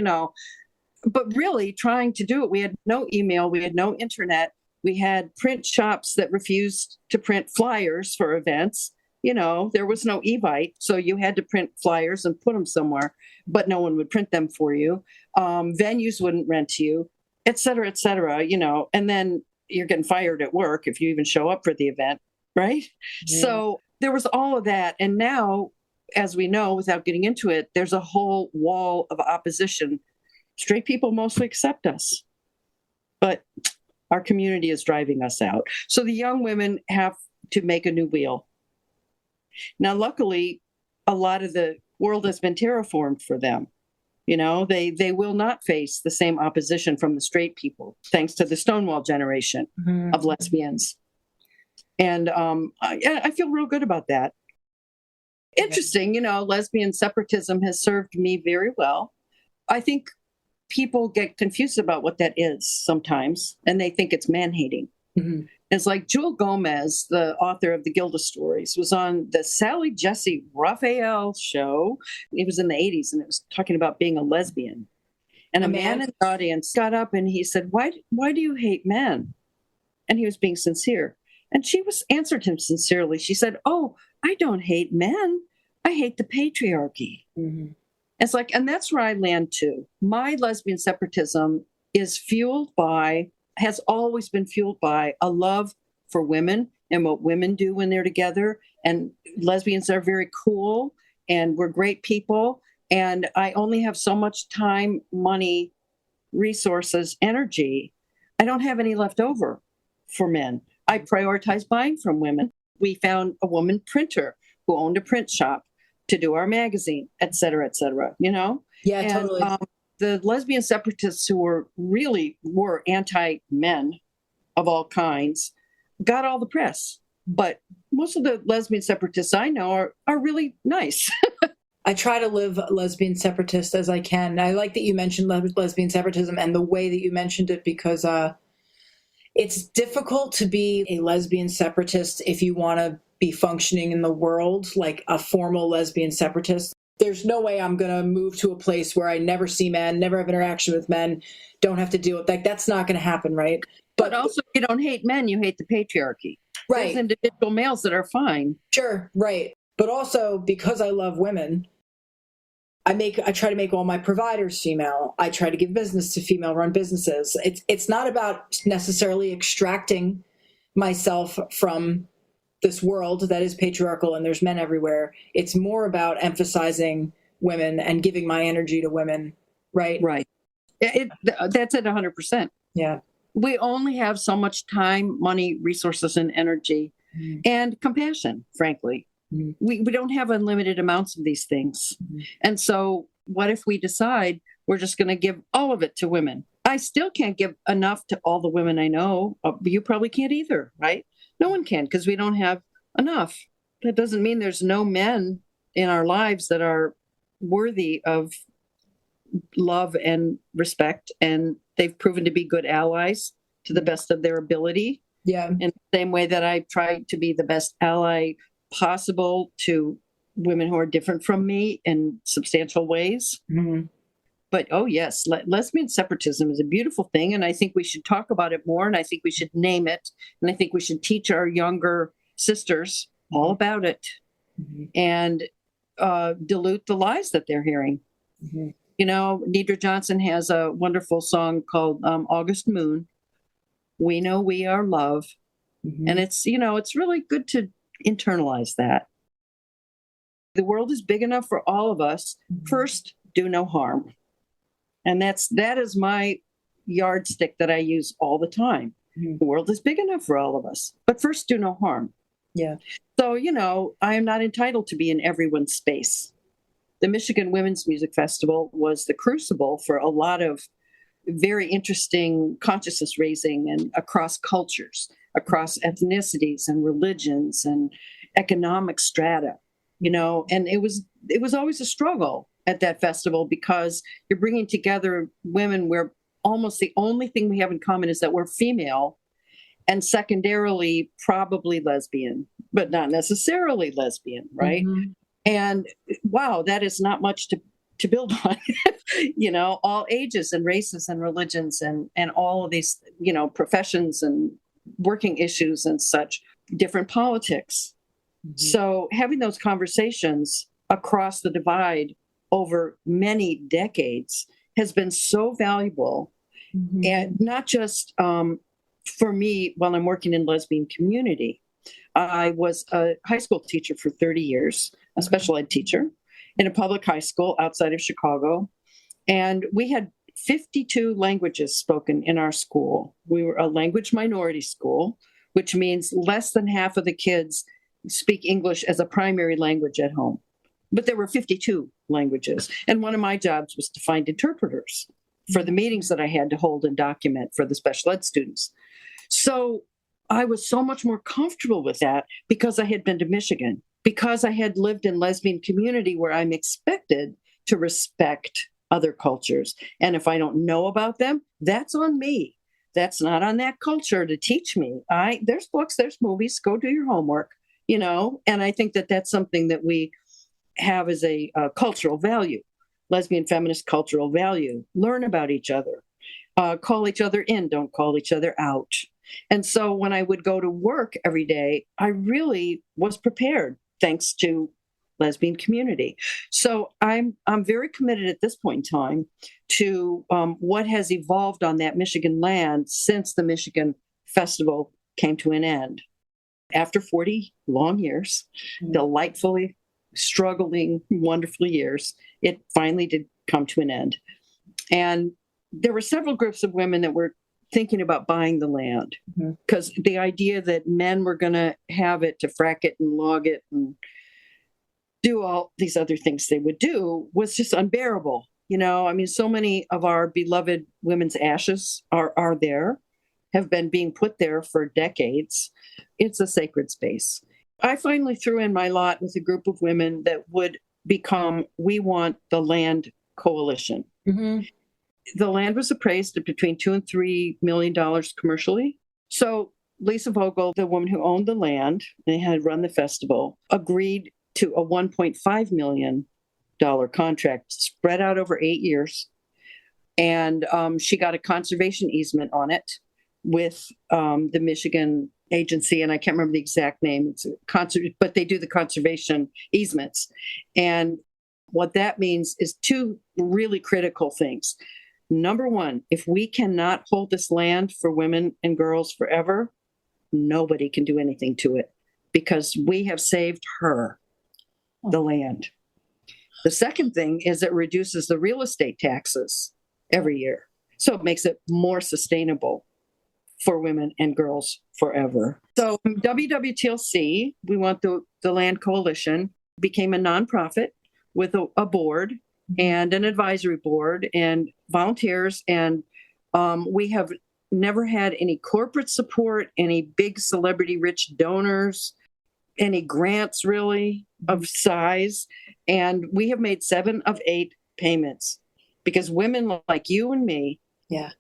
Q: but really trying to do it. We had no email. We had no internet. We had print shops that refused to print flyers for events. There was no Evite, so you had to print flyers and put them somewhere, but no one would print them for you. Venues wouldn't rent you, et cetera, and then you're getting fired at work if you even show up for the event, right? Yeah. So there was all of that. And now, as we know, without getting into it, there's a whole wall of opposition. Straight people mostly accept us, but our community is driving us out. So the young women have to make a new wheel. Now, luckily, a lot of the world has been terraformed for them. They will not face the same opposition from the straight people, thanks to the Stonewall generation mm-hmm. of lesbians. And I feel real good about that. Interesting, lesbian separatism has served me very well. I think people get confused about what that is sometimes, and they think it's man-hating. Mm-hmm. It's like Jewel Gomez, the author of the Gilda Stories, was on the Sally Jesse Raphael show. It was in the 80s, and it was talking about being a lesbian. And a man in the audience got up and he said, why do you hate men? And he was being sincere. And she answered him sincerely. She said, oh, I don't hate men. I hate the patriarchy. Mm-hmm. It's like, and that's where I land too. My lesbian separatism has always been fueled by a love for women and what women do when they're together. And lesbians are very cool and we're great people. And I only have so much time, money, resources, energy. I don't have any left over for men. I prioritize buying from women. We found a woman printer who owned a print shop to do our magazine, et cetera,
J: Yeah, and, totally.
Q: The lesbian separatists who were anti-men of all kinds got all the press. But most of the lesbian separatists I know are really nice.
J: I try to live lesbian separatist as I can. I like that you mentioned lesbian separatism and the way that you mentioned it, because it's difficult to be a lesbian separatist if you want to be functioning in the world like a formal lesbian separatist. There's no way I'm going to move to a place where I never see men, never have interaction with men, don't have to deal with that. That's not going to happen, right?
Q: But also, you don't hate men, you hate the patriarchy.
J: Right.
Q: There's individual males that are fine.
J: Sure, right. But also, because I love women, I try to make all my providers female. I try to give business to female-run businesses. It's not about necessarily extracting myself from this world that is patriarchal and there's men everywhere. It's more about emphasizing women and giving my energy to women, right?
Q: Right. That's it 100%.
J: Yeah.
Q: We only have so much time, money, resources, and energy, and compassion, frankly. We don't have unlimited amounts of these things. And so what if we decide We're just going to give all of it to women. I still can't give enough to all the women I know. You probably can't either, right? No one can, because we don't have enough. That doesn't mean there's no men in our lives that are worthy of love and respect, and they've proven to be good allies to the best of their ability.
J: Yeah.
Q: In the same way that I try to be the best ally possible to women who are different from me in substantial ways.
J: Mm-hmm.
Q: But oh yes, lesbian separatism is a beautiful thing, and I think we should talk about it more, and I think we should name it, and I think we should teach our younger sisters all about it, and dilute the lies that they're hearing.
J: Mm-hmm.
Q: You know, Deidre Johnson has a wonderful song called August Moon. We know we are love.
J: Mm-hmm.
Q: And it's, you know, it's really good to internalize that. The world is big enough for all of us. Mm-hmm. First, do no harm. And that is my yardstick that I use all the time. Mm-hmm. The world is big enough for all of us. But first, do no harm.
J: Yeah.
Q: So, you know, I am not entitled to be in everyone's space. The Michigan Women's Music Festival was the crucible for a lot of very interesting consciousness raising, and across cultures, across ethnicities and religions and economic strata, you know, and it was always a struggle at that festival, because you're bringing together women where almost the only thing we have in common is that we're female, and secondarily probably lesbian, but not necessarily lesbian, right? Mm-hmm. And wow, that is not much to build on. You know, all ages and races and religions and all of these, you know, professions and working issues and such, different politics. Mm-hmm. So having those conversations across the divide over many decades has been so valuable. Mm-hmm. And not just for me while I'm working in lesbian community. I was a high school teacher for 30 years, a special ed teacher in a public high school outside of Chicago. And we had 52 languages spoken in our school. We were a language minority school, which means less than half of the kids speak English as a primary language at home. But there were 52 languages. And one of my jobs was to find interpreters for the meetings that I had to hold and document for the special ed students. So I was so much more comfortable with that because I had been to Michigan, because I had lived in lesbian community where I'm expected to respect other cultures. And if I don't know about them, that's on me. That's not on that culture to teach me. There's books, there's movies, go do your homework, you know? And I think that that's something that we have as a cultural value, lesbian feminist cultural value. Learn about each other, call each other in, don't call each other out. And so when I would go to work every day, I really was prepared, thanks to lesbian community. So I'm very committed at this point in time to what has evolved on that Michigan land since the Michigan Festival came to an end. After 40 long years, delightfully struggling, wonderful years, it finally did come to an end. And there were several groups of women that were thinking about buying the land, because the idea that men were going to have it to frack it and log it and do all these other things they would do was just unbearable. You know, I mean, so many of our beloved women's ashes are there, have been being put there for decades. It's a sacred space. I finally threw in my lot with a group of women that would become We Want the Land Coalition. Mm-hmm. The land was appraised at between $2 and $3 million commercially. So Lisa Vogel, the woman who owned the land and had run the festival, agreed to a $1.5 million contract spread out over 8 years. And she got a conservation easement on it with the Michigan agency, and I can't remember the exact name. It's but they do the conservation easements. And what that means is two really critical things. Number one, if we cannot hold this land for women and girls forever, nobody can do anything to it, because we have saved her, the land. The second thing is it reduces the real estate taxes every year. So it makes it more sustainable for women and girls forever. So WWTLC, We Want the Land Coalition, became a nonprofit with a board and an advisory board and volunteers. And we have never had any corporate support, any big celebrity rich donors, any grants really of size. And we have made 7 of 8 payments because women like you and me.
J: Yeah.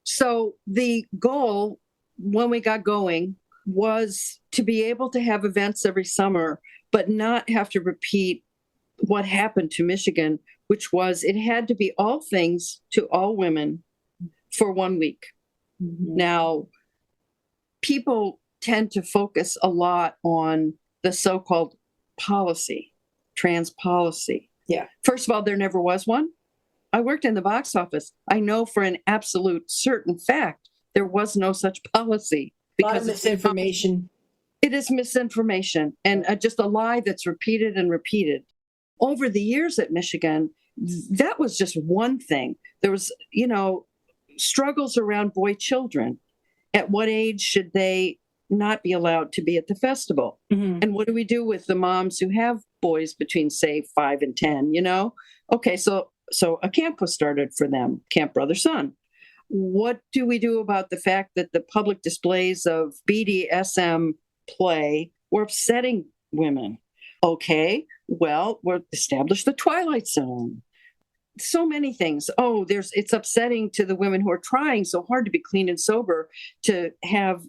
Q: So the goal when we got going was to be able to have events every summer, but not have to repeat what happened to Michigan, which was it had to be all things to all women for 1 week. Now, people tend to focus a lot on the so-called policy, trans policy.
J: Yeah.
Q: First of all, there never was one. I worked in the box office. I know for an absolute certain fact there was no such policy.
J: Because a lot of misinformation.
Q: It is misinformation and just a lie that's repeated and repeated. Over the years at Michigan, that was just one thing. There was, struggles around boy children. At what age should they not be allowed to be at the festival? And what do we do with the moms who have boys between, say, 5 and 10, Okay, so a camp was started for them, Camp Brother Son. What do we do about the fact that the public displays of BDSM play were upsetting women? Okay, well, we'll establish the Twilight Zone. So many things. It's upsetting to the women who are trying so hard to be clean and sober to have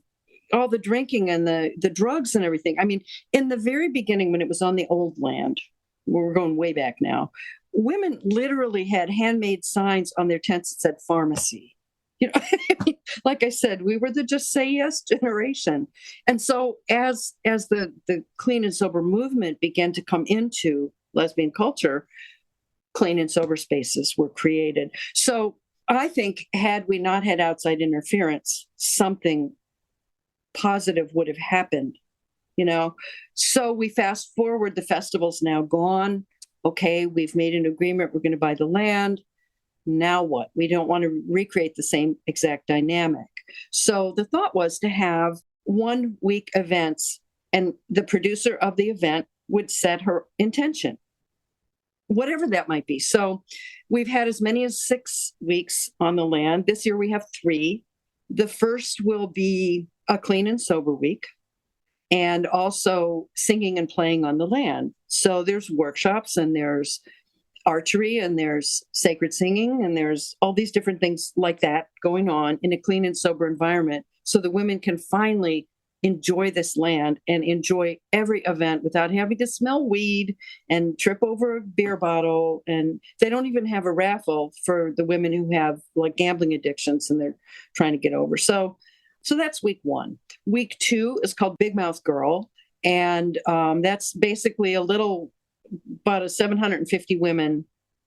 Q: all the drinking and the drugs and everything. I mean, in the very beginning, when it was on the old land, we're going way back now, women literally had handmade signs on their tents that said pharmacy. Like I said, we were the just say yes generation. And so as the clean and sober movement began to come into lesbian culture, clean and sober spaces were created. So I think had we not had outside interference, something positive would have happened, So we fast forward, the festival's now gone. Okay, we've made an agreement, we're going to buy the land. Now what? We don't want to recreate the same exact dynamic. So the thought was to have 1 week events, and the producer of the event would set her intention, whatever that might be. So we've had as many as 6 weeks on the land. This year we have 3. The first will be a clean and sober week, and also singing and playing on the land. So there's workshops, and there's archery, and there's sacred singing, and there's all these different things like that going on in a clean and sober environment, so the women can finally enjoy this land and enjoy every event without having to smell weed and trip over a beer bottle. And they don't even have a raffle for the women who have like gambling addictions and they're trying to get over. So that's week 1. Week 2 is called Big Mouth Girl. And that's basically about a 750 women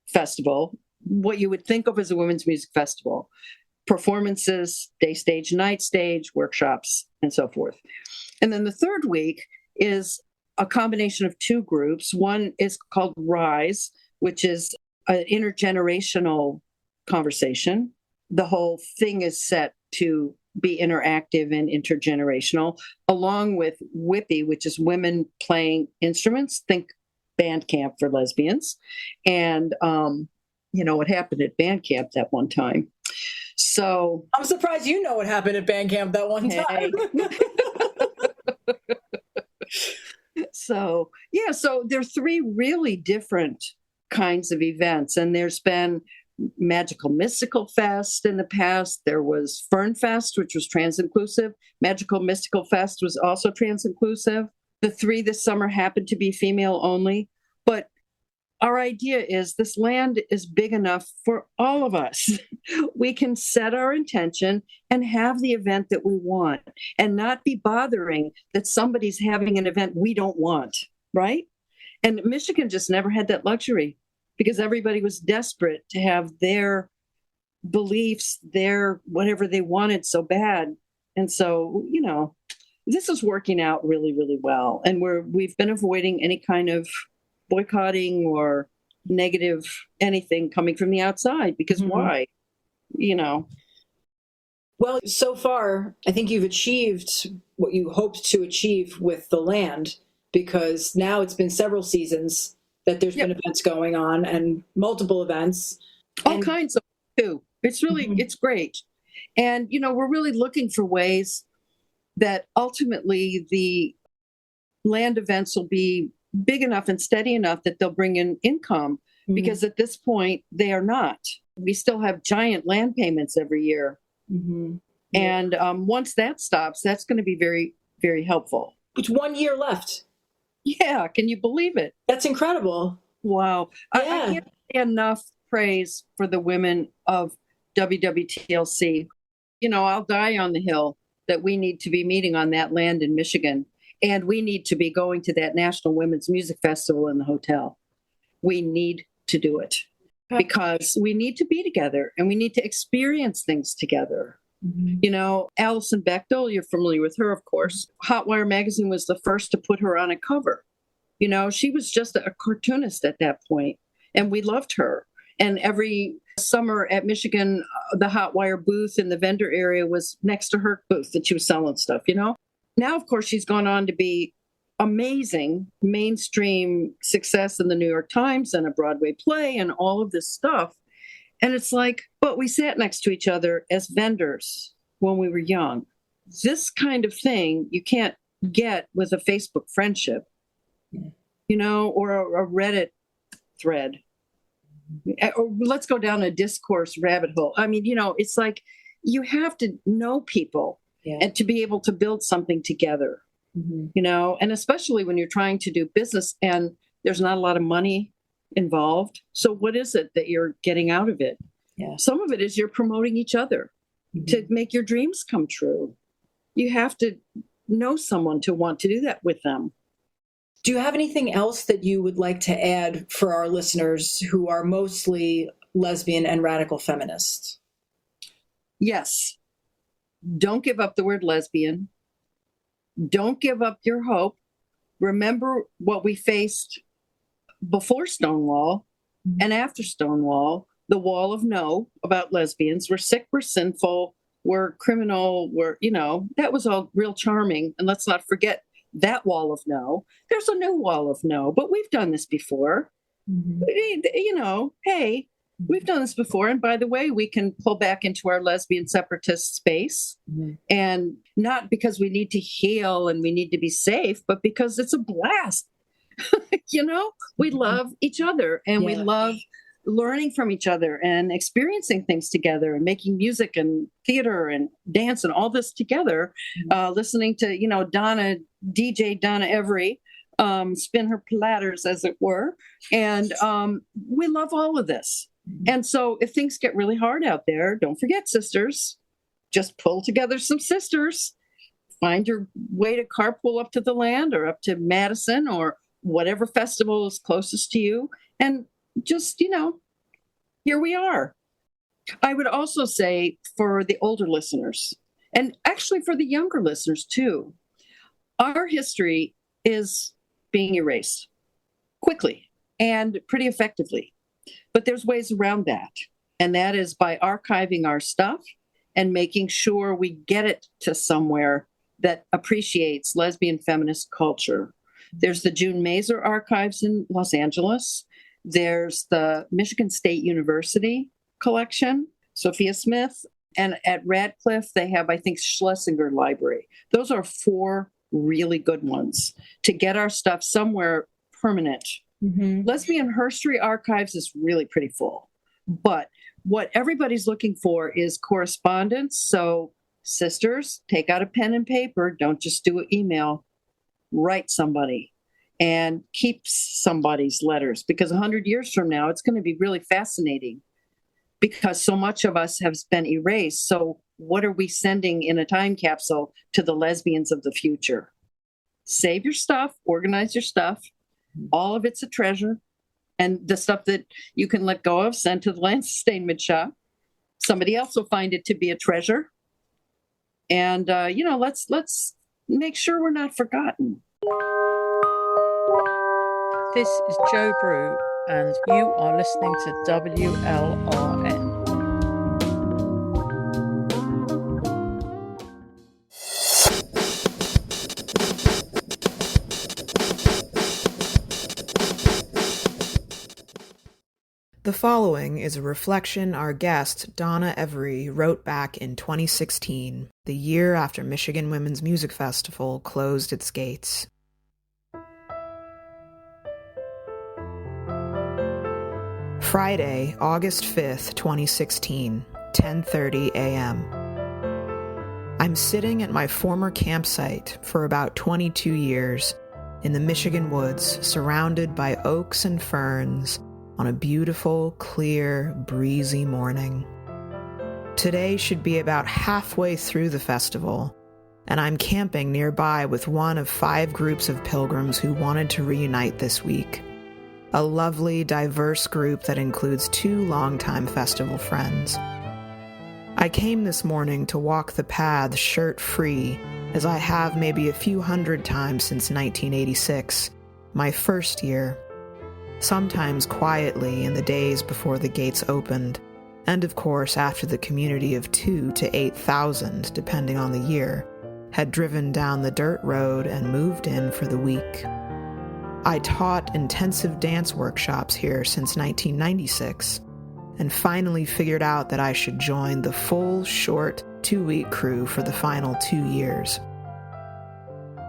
Q: festival, what you would think of as a women's music festival. Performances, day stage, night stage, workshops, and so forth. And then the third week is a combination of 2 groups. One is called Rise, which is an intergenerational conversation. The whole thing is set to be interactive and intergenerational, along with WPI, which is women playing instruments. Think band camp for lesbians. And, what happened at band camp that one time. So
J: I'm surprised you know what happened at band camp that one time.
Q: So there are 3 really different kinds of events. And there's been Magical Mystical Fest in the past. There was Fern Fest, which was trans-inclusive. Magical Mystical Fest was also trans-inclusive. The 3 this summer happened to be female only. But our idea is this land is big enough for all of us. We can set our intention and have the event that we want and not be bothering that somebody's having an event we don't want, right? And Michigan just never had that luxury because everybody was desperate to have their beliefs, their whatever they wanted so bad. And so, this is working out really, really well. And we've been avoiding any kind of boycotting or negative anything coming from the outside because why?
J: Well, so far, I think you've achieved what you hoped to achieve with the land because now it's been several seasons that there's been events going on and multiple events.
Q: All kinds of too. It's really, it's great. And, we're really looking for ways that ultimately the land events will be big enough and steady enough that they'll bring in income, because at this point they are not. We still have giant land payments every year. And once that stops, that's going to be very, very helpful.
J: It's 1 year left.
Q: Yeah. Can you believe it?
J: That's incredible.
Q: Wow. I can't say enough praise for the women of WWTLC. I'll die on the hill that we need to be meeting on that land in Michigan. And we need to be going to that National Women's Music Festival in the hotel. We need to do it because we need to be together and we need to experience things together. Alison Bechtel, you're familiar with her, of course. Hotwire magazine was the first to put her on a cover. She was just a cartoonist at that point, and we loved her. And every summer at Michigan, the Hotwire booth in the vendor area was next to her booth that she was selling stuff, Now, of course, she's gone on to be amazing mainstream success in the New York Times and a Broadway play and all of this stuff. And it's like, but we sat next to each other as vendors when we were young. This kind of thing you can't get with a Facebook friendship, or a Reddit thread. Or let's go down a discourse rabbit hole. I mean, it's like you have to know people and to be able to build something together, and especially when you're trying to do business and there's not a lot of money involved. So what is it that you're getting out of it? Some of it is you're promoting each other to make your dreams come true. You have to know someone to want to do that with them.
J: Do you have anything else that you would like to add for our listeners who are mostly lesbian and radical feminists?
Q: Yes. Don't give up the word lesbian. Don't give up your hope. Remember what we faced before Stonewall and after Stonewall, the wall of no about lesbians. We're sick, we're sinful, we're criminal, that was all real charming. And let's not forget that wall of no. There's a new wall of no, but we've done this before. Hey, we've done this before. And by the way, we can pull back into our lesbian separatist space. And not because we need to heal and we need to be safe, but because it's a blast. We love each other and we love learning from each other and experiencing things together and making music and theater and dance and all this together, listening to, DJ Donna Every spin her platters, as it were. And we love all of this. And so if things get really hard out there, don't forget, sisters, just pull together some sisters, find your way to carpool up to the land or up to Madison or whatever festival is closest to you. And just, here we are. I would also say for the older listeners, and actually for the younger listeners too, our history is being erased quickly and pretty effectively. But there's ways around that. And that is by archiving our stuff and making sure we get it to somewhere that appreciates lesbian feminist culture. There's the June Mazer archives in Los Angeles. There's the Michigan State University collection, Sophia Smith. And at Radcliffe, they have, I think, Schlesinger Library. Those are 4 really good ones to get our stuff somewhere permanent. Lesbian Herstory Archives is really pretty full. But what everybody's looking for is correspondence. So sisters, take out a pen and paper. Don't just do an email. Write somebody and keep somebody's letters, because 100 years from now, it's going to be really fascinating because so much of us has been erased. So what are we sending in a time capsule to the lesbians of the future? Save your stuff, organize your stuff. All of it's a treasure. And the stuff that you can let go of, send to the land sustainment shop. Somebody else will find it to be a treasure. And, let's make sure we're not forgotten.
R: This is Joe Brew, and you are listening to WLRN.
O: The following is a reflection our guest, Donna Every, wrote back in 2016, the year after Michigan Women's Music Festival closed its gates. Friday, August 5th, 2016, 10:30 a.m. I'm sitting at my former campsite for about 22 years in the Michigan woods, surrounded by oaks and ferns on a beautiful, clear, breezy morning. Today should be about halfway through the festival, and I'm camping nearby with one of 5 groups of pilgrims who wanted to reunite this week. A lovely, diverse group that includes 2 longtime festival friends. I came this morning to walk the paths shirt-free, as I have maybe a few hundred times since 1986, my first year. Sometimes quietly in the days before the gates opened, and of course after the community of 2,000 to 8,000, depending on the year, had driven down the dirt road and moved in for the week. I taught intensive dance workshops here since 1996, and finally figured out that I should join the full, short, 2-week crew for the final 2 years.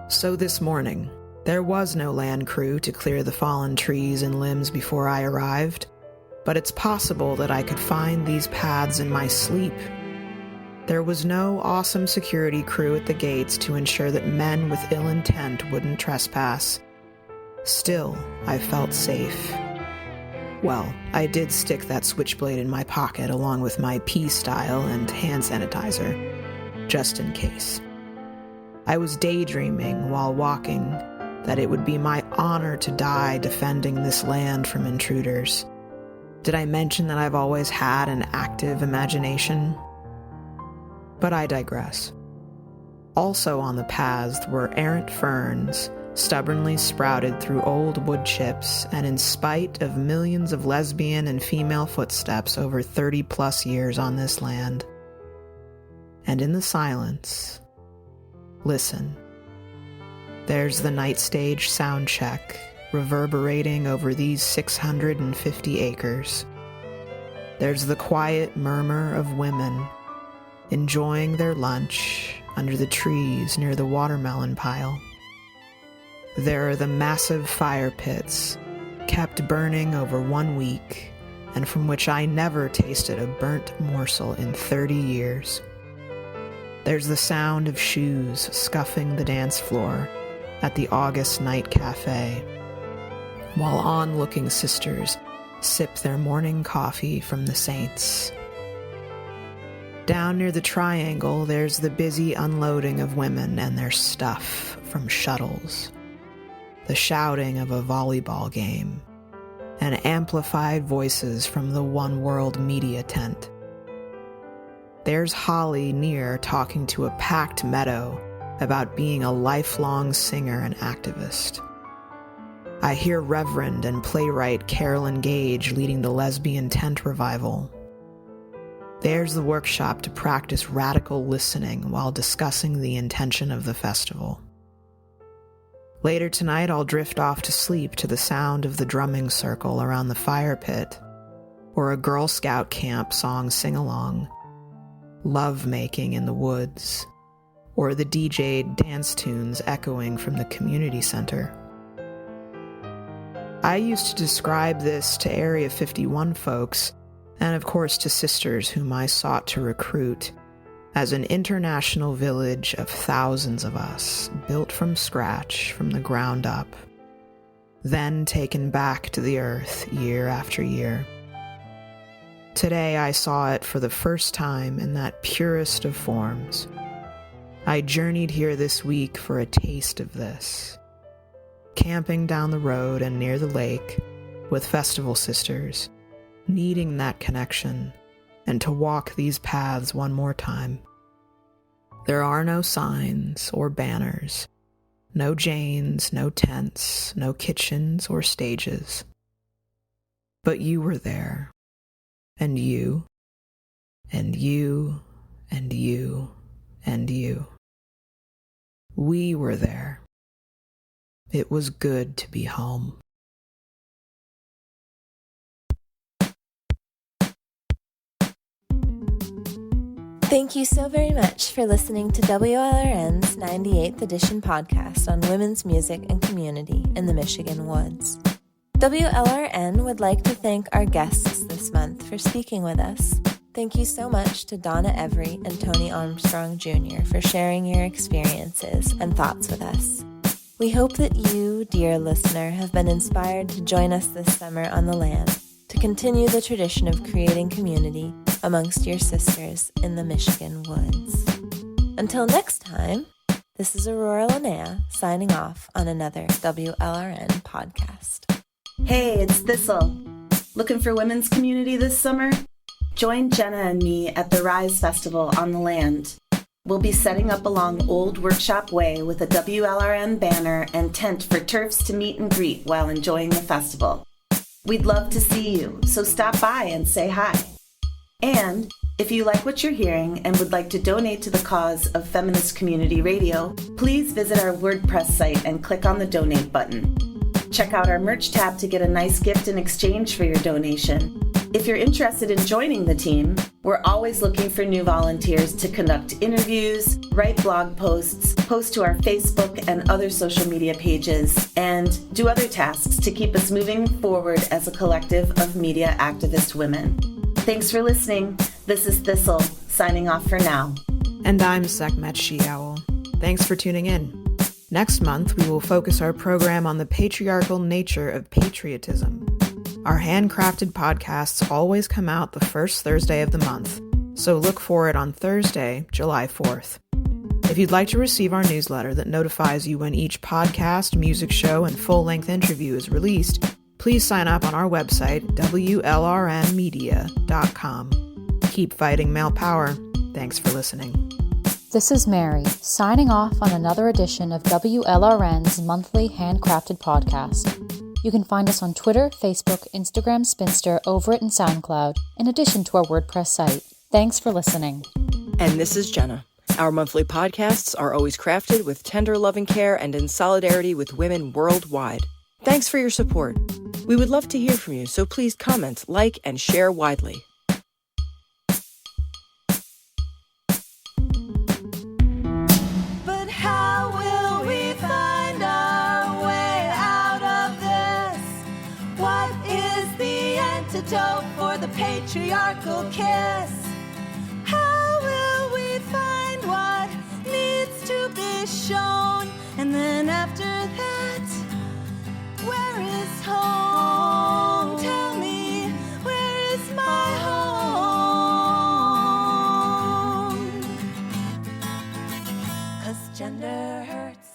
O: So this morning, there was no land crew to clear the fallen trees and limbs before I arrived, but it's possible that I could find these paths in my sleep. There was no awesome security crew at the gates to ensure that men with ill intent wouldn't trespass. Still, I felt safe. Well, I did stick that switchblade in my pocket along with my pea-style and hand sanitizer, just in case. I was daydreaming while walking that it would be my honor to die defending this land from intruders. Did I mention that I've always had an active imagination? But I digress. Also on the paths were errant ferns, stubbornly sprouted through old wood chips, and in spite of millions of lesbian and female footsteps over 30-plus years on this land. And in the silence, listen. There's the night stage sound check, reverberating over these 650 acres. There's the quiet murmur of women, enjoying their lunch under the trees near the watermelon pile. There are the massive fire pits, kept burning over 1 week, and from which I never tasted a burnt morsel in 30 years. There's the sound of shoes scuffing the dance floor at the August night cafe, while on-looking sisters sip their morning coffee from the saints. Down near the triangle, there's the busy unloading of women and their stuff from shuttles, the shouting of a volleyball game, and amplified voices from the One World media tent. There's Holly near talking to a packed meadow about being a lifelong singer and activist. I hear Reverend and playwright Carolyn Gage leading the lesbian tent revival. There's the workshop to practice radical listening while discussing the intention of the festival. Later tonight, I'll drift off to sleep to the sound of the drumming circle around the fire pit, or a Girl Scout camp song sing-along, love-making in the woods, or the DJ'd dance tunes echoing from the community center. I used to describe this to Area 51 folks, and of course to sisters whom I sought to recruit, as an international village of thousands of us, built from scratch, from the ground up, then taken back to the earth year after year. Today I saw it for the first time in that purest of forms. I journeyed here this week for a taste of this, camping down the road and near the lake with festival sisters, needing that connection, and to walk these paths one more time. There are no signs or banners, no Janes, no tents, no kitchens or stages. But you were there, and you, and you, and you, and you. We were there. It was good to be home.
E: Thank you so very much for listening to WLRN's 98th edition podcast on women's music and community in the Michigan woods. WLRN would like to thank our guests this month for speaking with us. Thank you so much to Donna Every and Toni Armstrong Jr. for sharing your experiences and thoughts with us. We hope that you, dear listener, have been inspired to join us this summer on the land to continue the tradition of creating community amongst your sisters in the Michigan woods. Until next time, this is Aurora Linnea signing off on another WLRN podcast.
A: Hey, it's Thistle. Looking for women's community this summer? Join Jenna and me at the Rise Festival on the land. We'll be setting up along Old Workshop Way with a WLRN banner and tent for TERFs to meet and greet while enjoying the festival. We'd love to see you, so stop by and say hi. And if you like what you're hearing and would like to donate to the cause of feminist community radio, please visit our WordPress site and click on the donate button. Check out our merch tab to get a nice gift in exchange for your donation. If you're interested in joining the team, we're always looking for new volunteers to conduct interviews, write blog posts, post to our Facebook and other social media pages, and do other tasks to keep us moving forward as a collective of media activist women. Thanks for listening. This is Thistle, signing off for now.
O: And I'm Sekhmet She-Owl. Thanks for tuning in. Next month, we will focus our program on the patriarchal nature of patriotism. Our handcrafted podcasts always come out the first Thursday of the month, so look for it on Thursday, July 4th. If you'd like to receive our newsletter that notifies you when each podcast, music show, and full-length interview is released, please sign up on our website, WLRNmedia.com. Keep fighting male power. Thanks for listening.
F: This is Mary, signing off on another edition of WLRN's monthly handcrafted podcast. You can find us on Twitter, Facebook, Instagram, Spinster, Over It, and SoundCloud, in addition to our WordPress site. Thanks for listening.
N: And this is Jenna. Our monthly podcasts are always crafted with tender loving care and in solidarity with women worldwide. Thanks for your support. We would love to hear from you, so please comment, like, and share widely.
H: But how will we find our way out of this? What is the antidote for the patriarchal kiss? How will we find what needs to be shown? And then after that, where is home? Tell me, where is my home? 'Cause gender hurts.